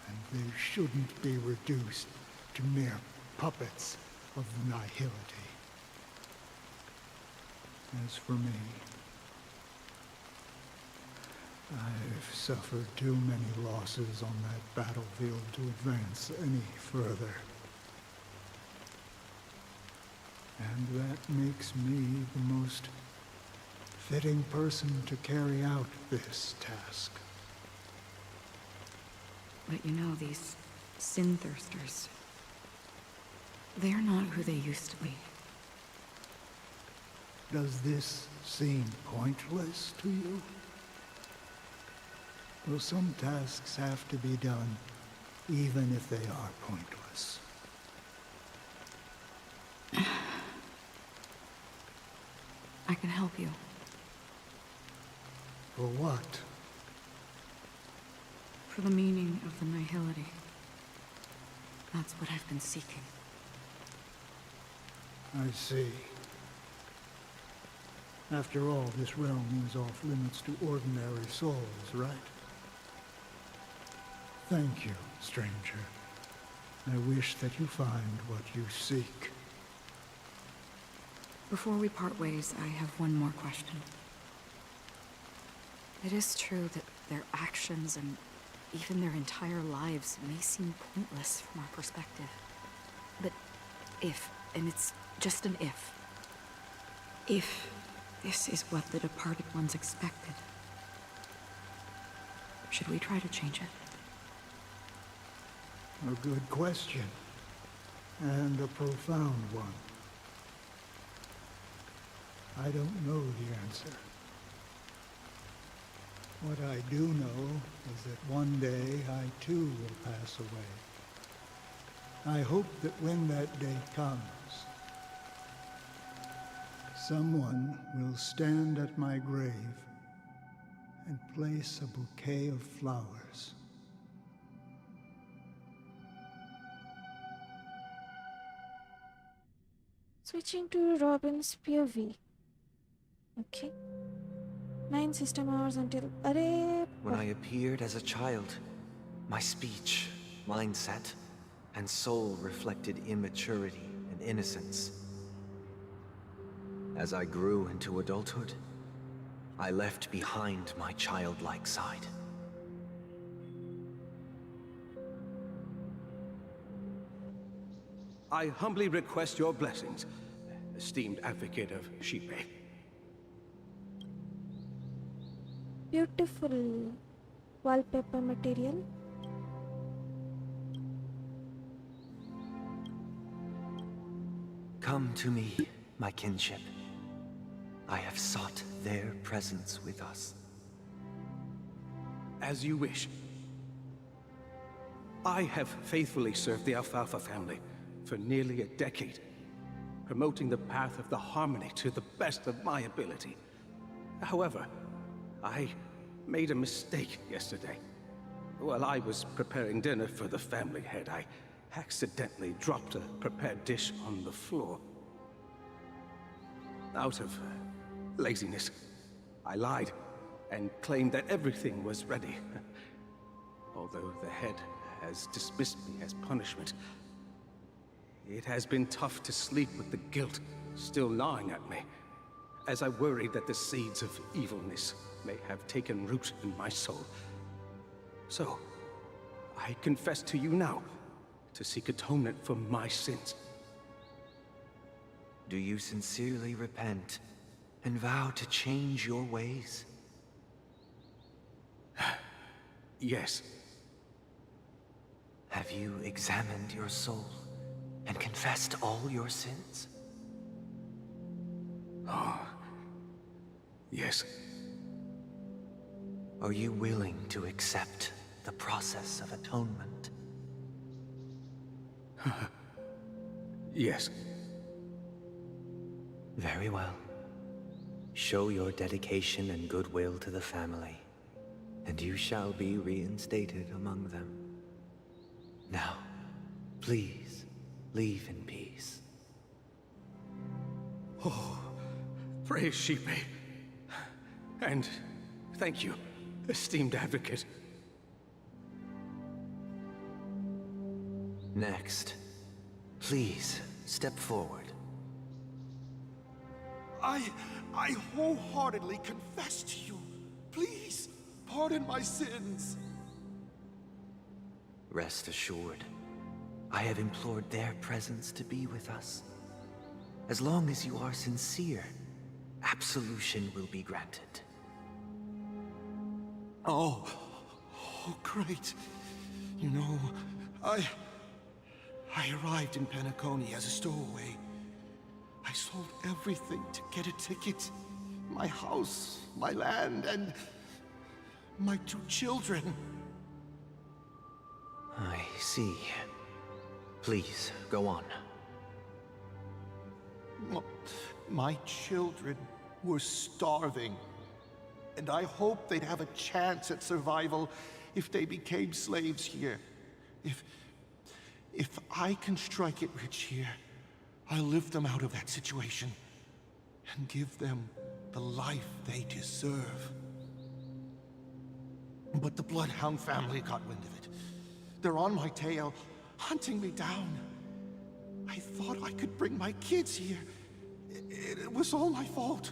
and they shouldn't be reduced to mere puppets of the nihility. As for me, I've suffered too many losses on that battlefield to advance any further. And that makes me the most fitting person to carry out this task. But you know, these Synthirsters, they're not who they used to be. Does this seem pointless to you? Well, some tasks have to be done, even if they are pointless. I can help you. For what? For the meaning of the nihility. That's what I've been seeking. I see. After all, this realm is off limits to ordinary souls, right? Thank you, stranger. I wish that you find what you seek. Before we part ways, I have one more question. It is true that their actions and even their entire lives may seem pointless from our perspective. But if, and it's just an if this is what the departed ones expected, should we try to change it? A good question. And a profound one. I don't know the answer. What I do know is that one day I too will pass away. I hope that when that day comes, someone will stand at my grave and place a bouquet of flowers. Switching to Robin's POV. Okay. 9 system hours until... When I appeared as a child, my speech, mindset, and soul reflected immaturity and innocence. As I grew into adulthood, I left behind my childlike side. I humbly request your blessings, esteemed advocate of Shipe. Beautiful wallpaper material. Come to me, my kinship. I have sought their presence with us. As you wish. I have faithfully served the Alfalfa family for nearly a decade, promoting the path of the harmony to the best of my ability. However, I made a mistake yesterday. While I was preparing dinner for the family head, I accidentally dropped a prepared dish on the floor. Out of laziness, I lied and claimed that everything was ready. Although the head has dismissed me as punishment, it has been tough to sleep with the guilt still gnawing at me, as I worry that the seeds of evilness may have taken root in my soul. So, I confess to you now, to seek atonement for my sins. Do you sincerely repent and vow to change your ways? Yes. Have you examined your soul and confessed all your sins? Oh, yes. Are you willing to accept the process of atonement? Yes. Very well. Show your dedication and goodwill to the family, and you shall be reinstated among them. Now, please, leave in peace. Oh, praise Shipe. And thank you, esteemed advocate. Next, please step forward. I wholeheartedly confess to you. Please, pardon my sins. Rest assured, I have implored their presence to be with us. As long as you are sincere, absolution will be granted. Oh, great. You know, I arrived in Penacony as a stowaway. I sold everything to get a ticket. My house, my land, and my 2 children. I see. Please, go on. My children were starving, and I hoped they'd have a chance at survival if they became slaves here. If I can strike it rich here, I'll lift them out of that situation and give them the life they deserve. But the Bloodhound family got wind of it. They're on my tail, hunting me down. I thought I could bring my kids here. It was all my fault.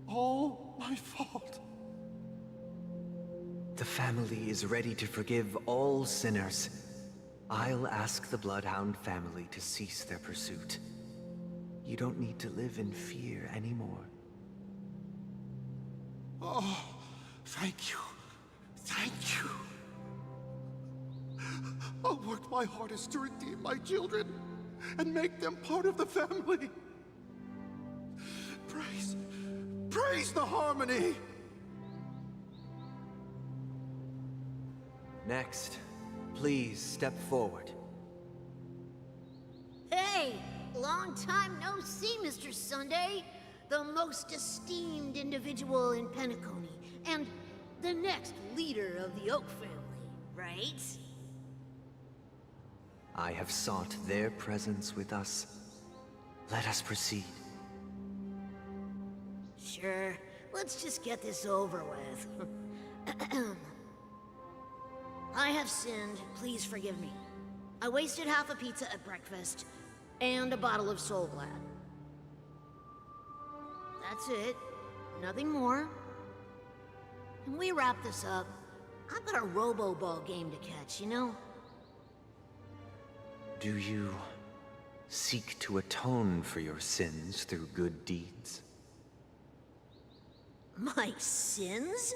All my fault. The family is ready to forgive all sinners. I'll ask the Bloodhound family to cease their pursuit. You don't need to live in fear anymore. Oh, thank you. Thank you. I'll work my hardest to redeem my children and make them part of the family. Praise Raise the harmony! Next, please step forward. Hey! Long time no see, Mr. Sunday. The most esteemed individual in Penacony, and the next leader of the Oak family, right? I have sought their presence with us. Let us proceed. Sure. Let's just get this over with. I have sinned. Please forgive me. I wasted half a pizza at breakfast, and a bottle of Soul Glad. That's it. Nothing more. Can we wrap this up? I've got a robo-ball game to catch, you know? Do you seek to atone for your sins through good deeds? My sins?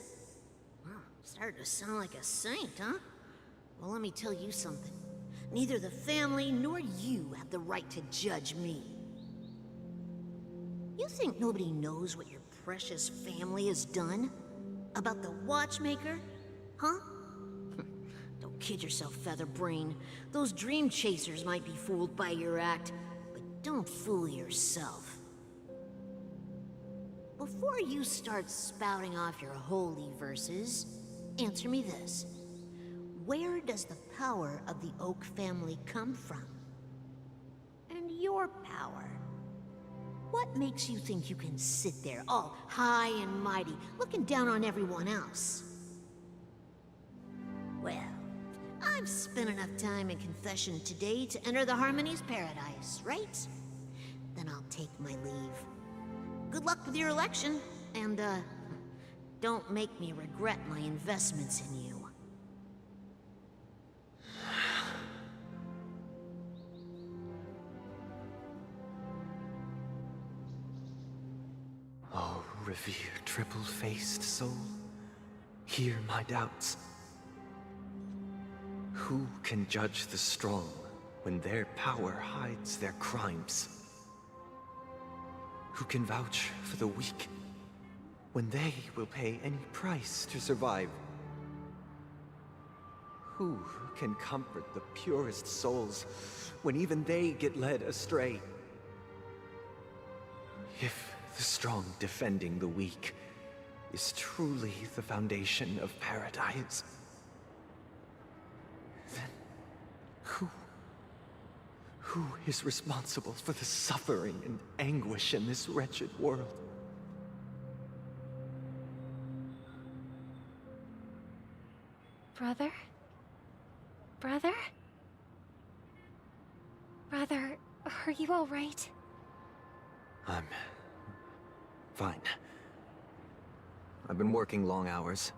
Wow, starting to sound like a saint, huh? Well, let me tell you something. Neither the family nor you have the right to judge me. You think nobody knows what your precious family has done? About the watchmaker? Huh? Don't kid yourself, Featherbrain. Those dream chasers might be fooled by your act, but don't fool yourself. Before you start spouting off your holy verses, answer me this. Where does the power of the Oak family come from? And your power? What makes you think you can sit there, all high and mighty, looking down on everyone else? Well, I've spent enough time in confession today to enter the Harmony's paradise, right? Then I'll take my leave. Good luck with your election, and, don't make me regret my investments in you. Oh, revered triple-faced soul, hear my doubts. Who can judge the strong when their power hides their crimes? Who can vouch for the weak when they will pay any price to survive? Who can comfort the purest souls when even they get led astray? If the strong defending the weak is truly the foundation of paradise, then who is responsible for the suffering and anguish in this wretched world? Brother? Brother? Brother, are you all right? I'm fine. I've been working long hours,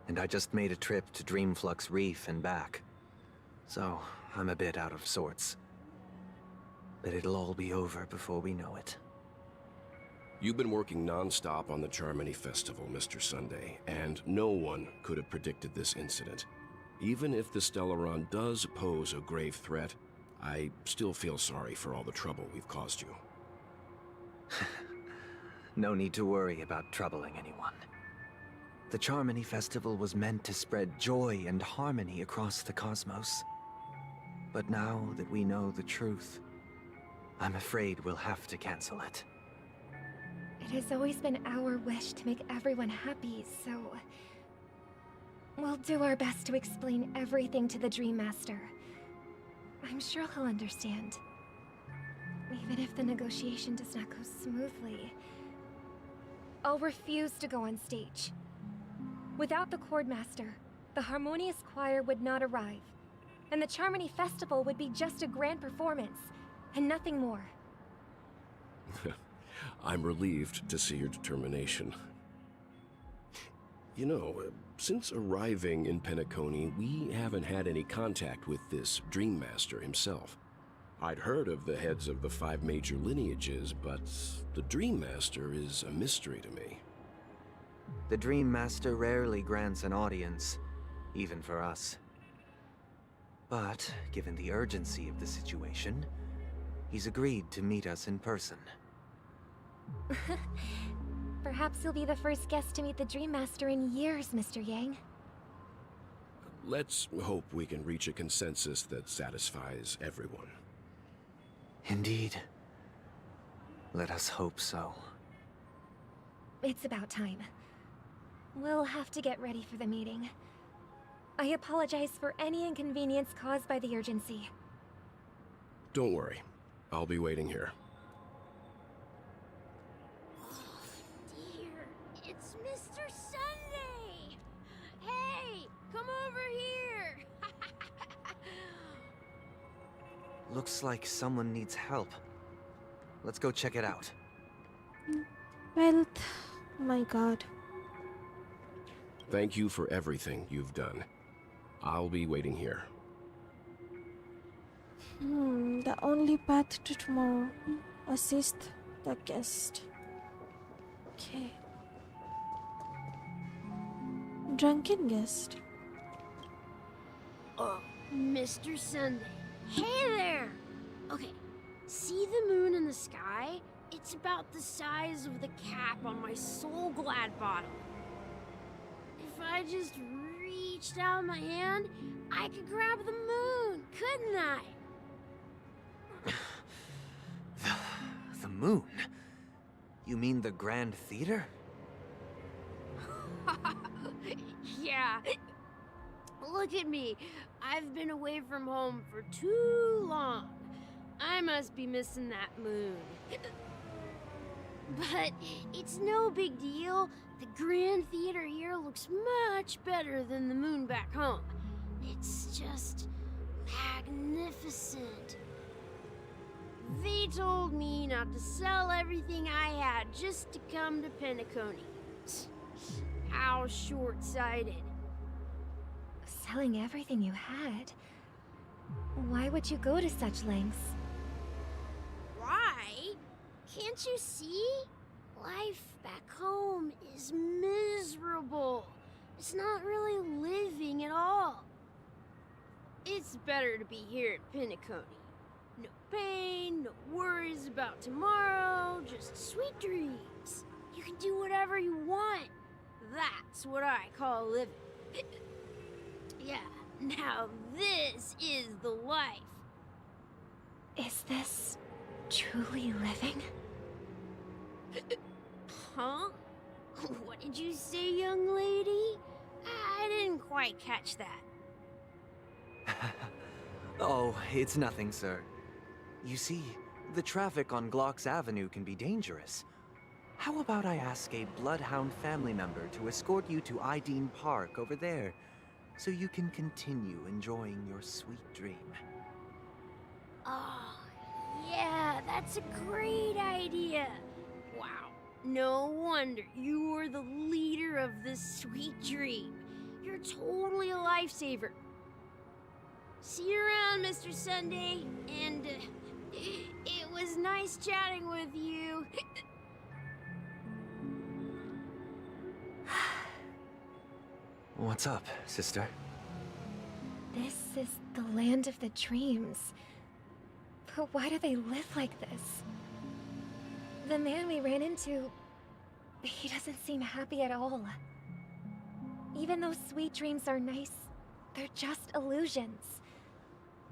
and I just made a trip to Dreamflux Reef and back. So, I'm a bit out of sorts. But it'll all be over before we know it. You've been working non-stop on the Charmony Festival, Mr. Sunday, and no one could have predicted this incident. Even if the Stellaron does pose a grave threat, I still feel sorry for all the trouble we've caused you. No need to worry about troubling anyone. The Charmony Festival was meant to spread joy and harmony across the cosmos. But now that we know the truth, I'm afraid we'll have to cancel it. It has always been our wish to make everyone happy, so... we'll do our best to explain everything to the Dream Master. I'm sure he'll understand. Even if the negotiation does not go smoothly, I'll refuse to go on stage. Without the Chord Master, the Harmonious Choir would not arrive, and the Charmony Festival would be just a grand performance, and nothing more. I'm relieved to see your determination. You know, since arriving in Penacony, we haven't had any contact with this Dream Master himself. I'd heard of the heads of the 5 major lineages, but the Dream Master is a mystery to me. The Dream Master rarely grants an audience, even for us. But, given the urgency of the situation, he's agreed to meet us in person. Perhaps you'll be the first guest to meet the Dream Master in years, Mr. Yang. Let's hope we can reach a consensus that satisfies everyone. Indeed. Let us hope so. It's about time. We'll have to get ready for the meeting. I apologize for any inconvenience caused by the urgency. Don't worry. I'll be waiting here. Dear, it's Mr. Sunday! Hey, come over here! Looks like someone needs help. Let's go check it out. Well, my god. Thank you for everything you've done. I'll be waiting here. The only path to tomorrow. Assist the guest. Okay. Drunken guest. Mr. Sunday. Hey there! Okay, see the moon in the sky? It's about the size of the cap on my Soul Glad bottle. If I just reached out my hand, I could grab the moon, couldn't I? The moon? You mean the Grand Theater? Yeah. Look at me. I've been away from home for too long. I must be missing that moon. But it's no big deal. The Grand Theater here looks much better than the moon back home. It's just magnificent. They told me not to sell everything I had just to come to Penacony. How short-sighted. Selling everything you had? Why would you go to such lengths? Why? Can't you see? Life back home is miserable. It's not really living at all. It's better to be here at Penacony. No pain, no worries about tomorrow, just sweet dreams. You can do whatever you want. That's what I call living. Yeah, now this is the life. Is this truly living? Huh? What did you say, young lady? I didn't quite catch that. Oh, it's nothing, sir. You see, the traffic on Glock's Avenue can be dangerous. How about I ask a Bloodhound family member to escort you to Ideen Park over there, so you can continue enjoying your sweet dream? Oh, yeah, that's a great idea. Wow, no wonder you were the leader of this sweet dream. You're totally a lifesaver. See you around, Mr. Sunday, and it was nice chatting with you. What's up, sister? This is the land of the dreams. But why do they live like this? The man we ran into, he doesn't seem happy at all. Even though sweet dreams are nice, they're just illusions.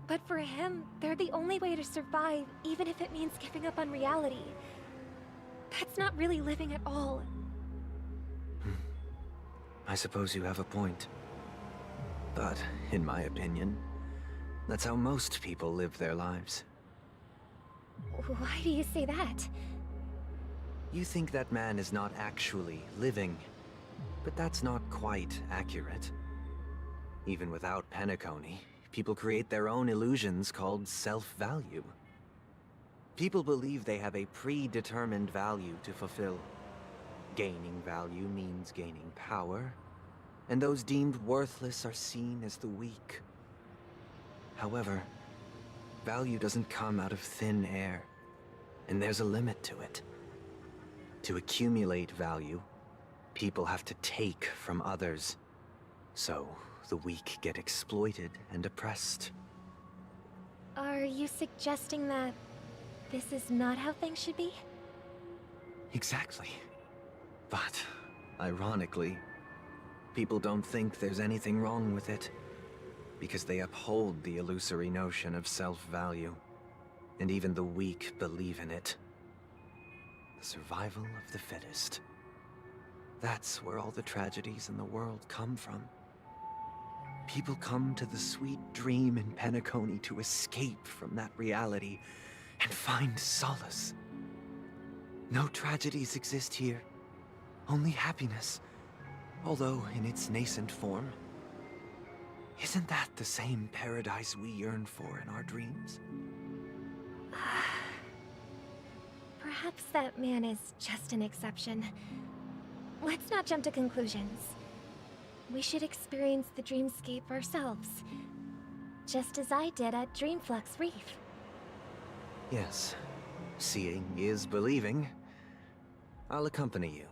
But for him, they're the only way to survive, even if it means giving up on reality. That's not really living at all. I suppose you have a point. But, in my opinion, that's how most people live their lives. Why do you say that? You think that man is not actually living, but that's not quite accurate. Even without Penacony, people create their own illusions called self-value. People believe they have a predetermined value to fulfill. Gaining value means gaining power, and those deemed worthless are seen as the weak. However, value doesn't come out of thin air, and there's a limit to it. To accumulate value, people have to take from others. So, the weak get exploited and oppressed. Are you suggesting that this is not how things should be? Exactly. But, ironically, people don't think there's anything wrong with it, because they uphold the illusory notion of self-value, and even the weak believe in it. The survival of the fittest. That's where all the tragedies in the world come from. People come to the sweet dream in Penacony to escape from that reality and find solace. No tragedies exist here, only happiness, although in its nascent form. Isn't that the same paradise we yearn for in our dreams? Perhaps that man is just an exception. Let's not jump to conclusions. We should experience the dreamscape ourselves, just as I did at Dreamflux Reef. Yes, seeing is believing. I'll accompany you.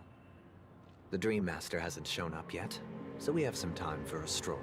The Dream Master hasn't shown up yet, so we have some time for a stroll.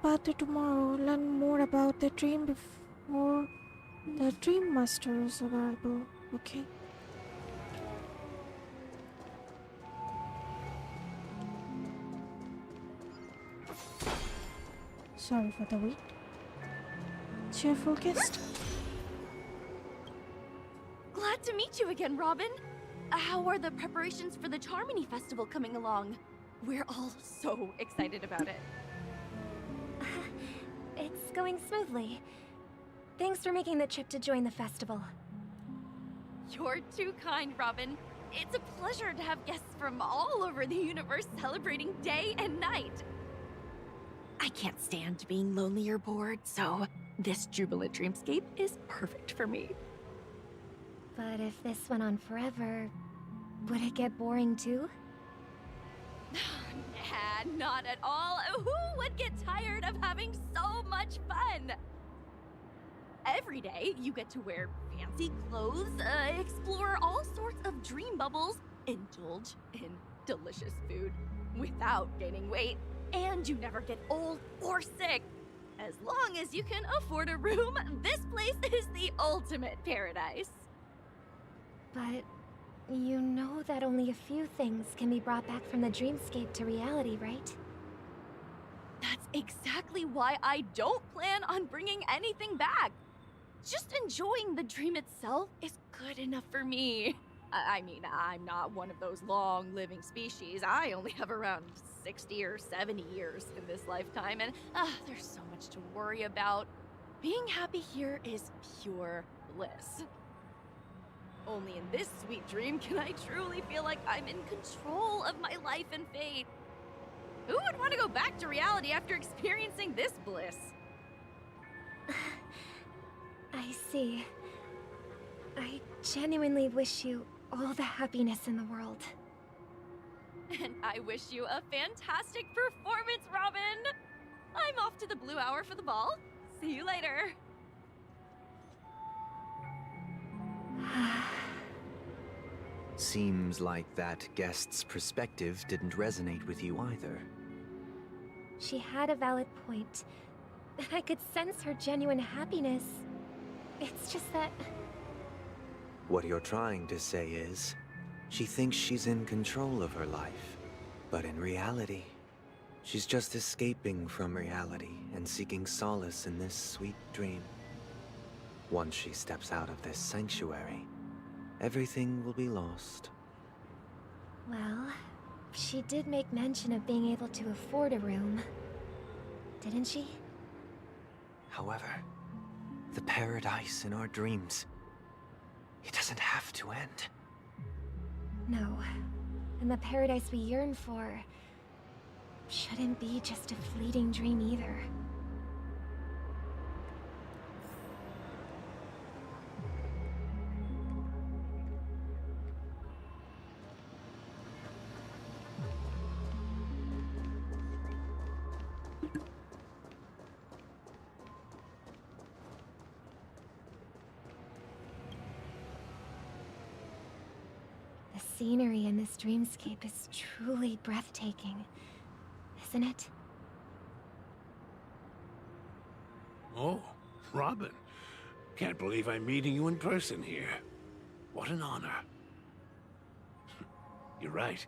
party tomorrow. Learn more about the dream before the Dream Master is available. Okay. Sorry for the wait. Cheerful guest. Glad to meet you again, Robin. How are the preparations for the Charmony Festival coming along? We're all so excited about it. It's going smoothly. Thanks for making the trip to join the festival. You're too kind, Robin. It's a pleasure to have guests from all over the universe celebrating day and night. I can't stand being lonely or bored, so this jubilant dreamscape is perfect for me. But if this went on forever, would it get boring too? Nah, not at all. Who would get tired of having so much fun? Every day, you get to wear fancy clothes, explore all sorts of dream bubbles, indulge in delicious food without gaining weight, and you never get old or sick. As long as you can afford a room, this place is the ultimate paradise. But you know that only a few things can be brought back from the dreamscape to reality, right? That's exactly why I don't plan on bringing anything back. Just enjoying the dream itself is good enough for me. I mean, I'm not one of those long-living species. I only have around 60 or 70 years in this lifetime, and there's so much to worry about. Being happy here is pure bliss. Only in this sweet dream can I truly feel like I'm in control of my life and fate. Who would want to go back to reality after experiencing this bliss? I see. I genuinely wish you all the happiness in the world. And I wish you a fantastic performance, Robin! I'm off to the Blue Hour for the ball. See you later. Seems like that guest's perspective didn't resonate with you either. She had a valid point. I could sense her genuine happiness. It's just that... What you're trying to say is, she thinks she's in control of her life. But in reality, she's just escaping from reality and seeking solace in this sweet dream. Once she steps out of this sanctuary, everything will be lost. Well, she did make mention of being able to afford a room. Didn't she? However, the paradise in our dreams, it doesn't have to end. No. And the paradise we yearn for shouldn't be just a fleeting dream either. The scenery in this dreamscape is truly breathtaking, isn't it? Oh, Robin. Can't believe I'm meeting you in person here. What an honor. You're right.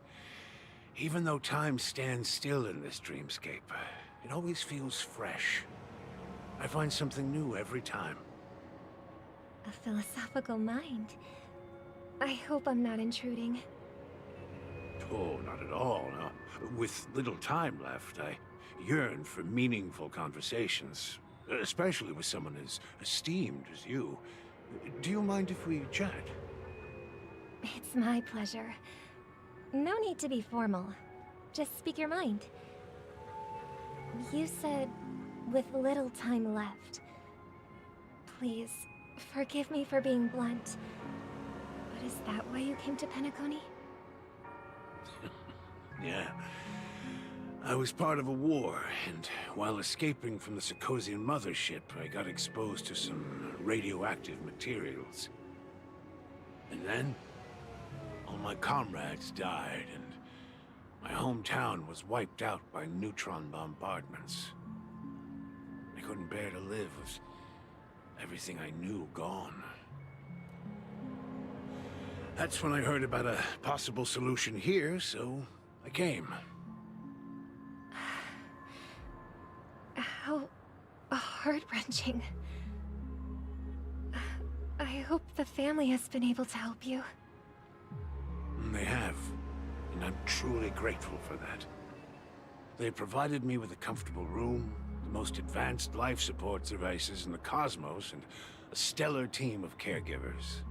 Even though time stands still in this dreamscape, it always feels fresh. I find something new every time. A philosophical mind. I hope I'm not intruding. Oh, not at all. No. With little time left, I yearn for meaningful conversations, especially with someone as esteemed as you. Do you mind if we chat? It's my pleasure. No need to be formal. Just speak your mind. You said, with little time left. Please, forgive me for being blunt. But is that why you came to Penacony? Yeah. I was part of a war, and while escaping from the Sarkosian mothership, I got exposed to some radioactive materials. And then, all my comrades died, and my hometown was wiped out by neutron bombardments. couldn't bear to live with everything I knew gone. That's when I heard about a possible solution here, so I came. How heart-wrenching. I hope the family has been able to help you. They have, and I'm truly grateful for that. They provided me with a comfortable room, the most advanced life support devices in the cosmos, and a stellar team of caregivers.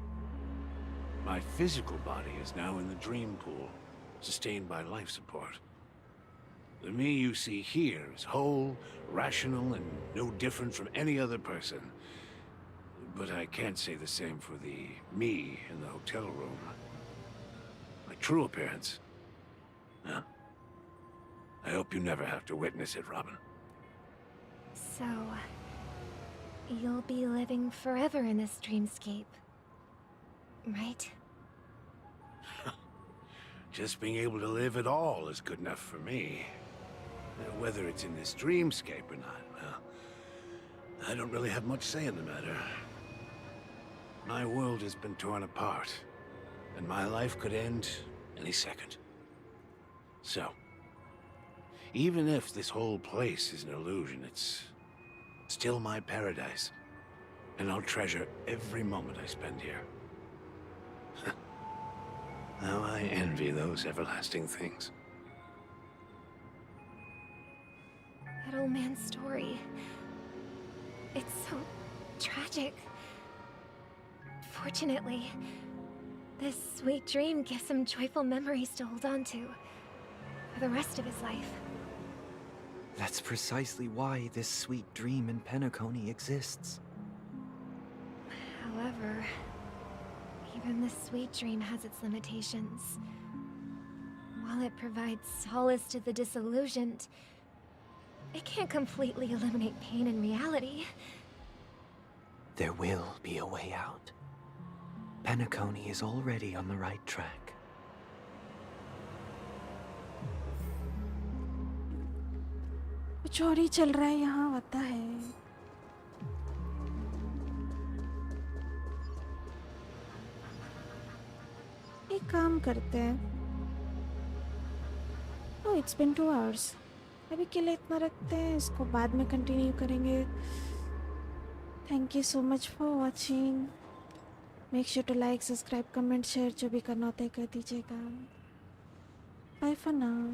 My physical body is now in the dream pool, sustained by life support. The me you see here is whole, rational, and no different from any other person. But I can't say the same for the me in the hotel room. My true appearance. Huh? I hope you never have to witness it, Robin. So, you'll be living forever in this dreamscape, right? Just being able to live at all is good enough for me. Whether it's in this dreamscape or not, well, I don't really have much say in the matter. My world has been torn apart, and my life could end any second. So, even if this whole place is an illusion, it's still my paradise, and I'll treasure every moment I spend here. How I envy those everlasting things. That old man's story. It's so tragic. Fortunately, this sweet dream gives him joyful memories to hold on to for the rest of his life. That's precisely why this sweet dream in Penacony exists. However, even this sweet dream has its limitations. While it provides solace to the disillusioned, it can't completely eliminate pain in reality. There will be a way out. Penacony is already on the right track. कुछ और ही चल रहा है यहाँ होता है. एक काम करते हैं. Oh, it's been 2 hours. अभी के लिए इतना रखते हैं, इसको बाद में कंटिन्यू करेंगे. Thank you so much for watching. Make sure to like, subscribe, comment, share जो भी करना होता है कर दीजिएगा. Bye for now.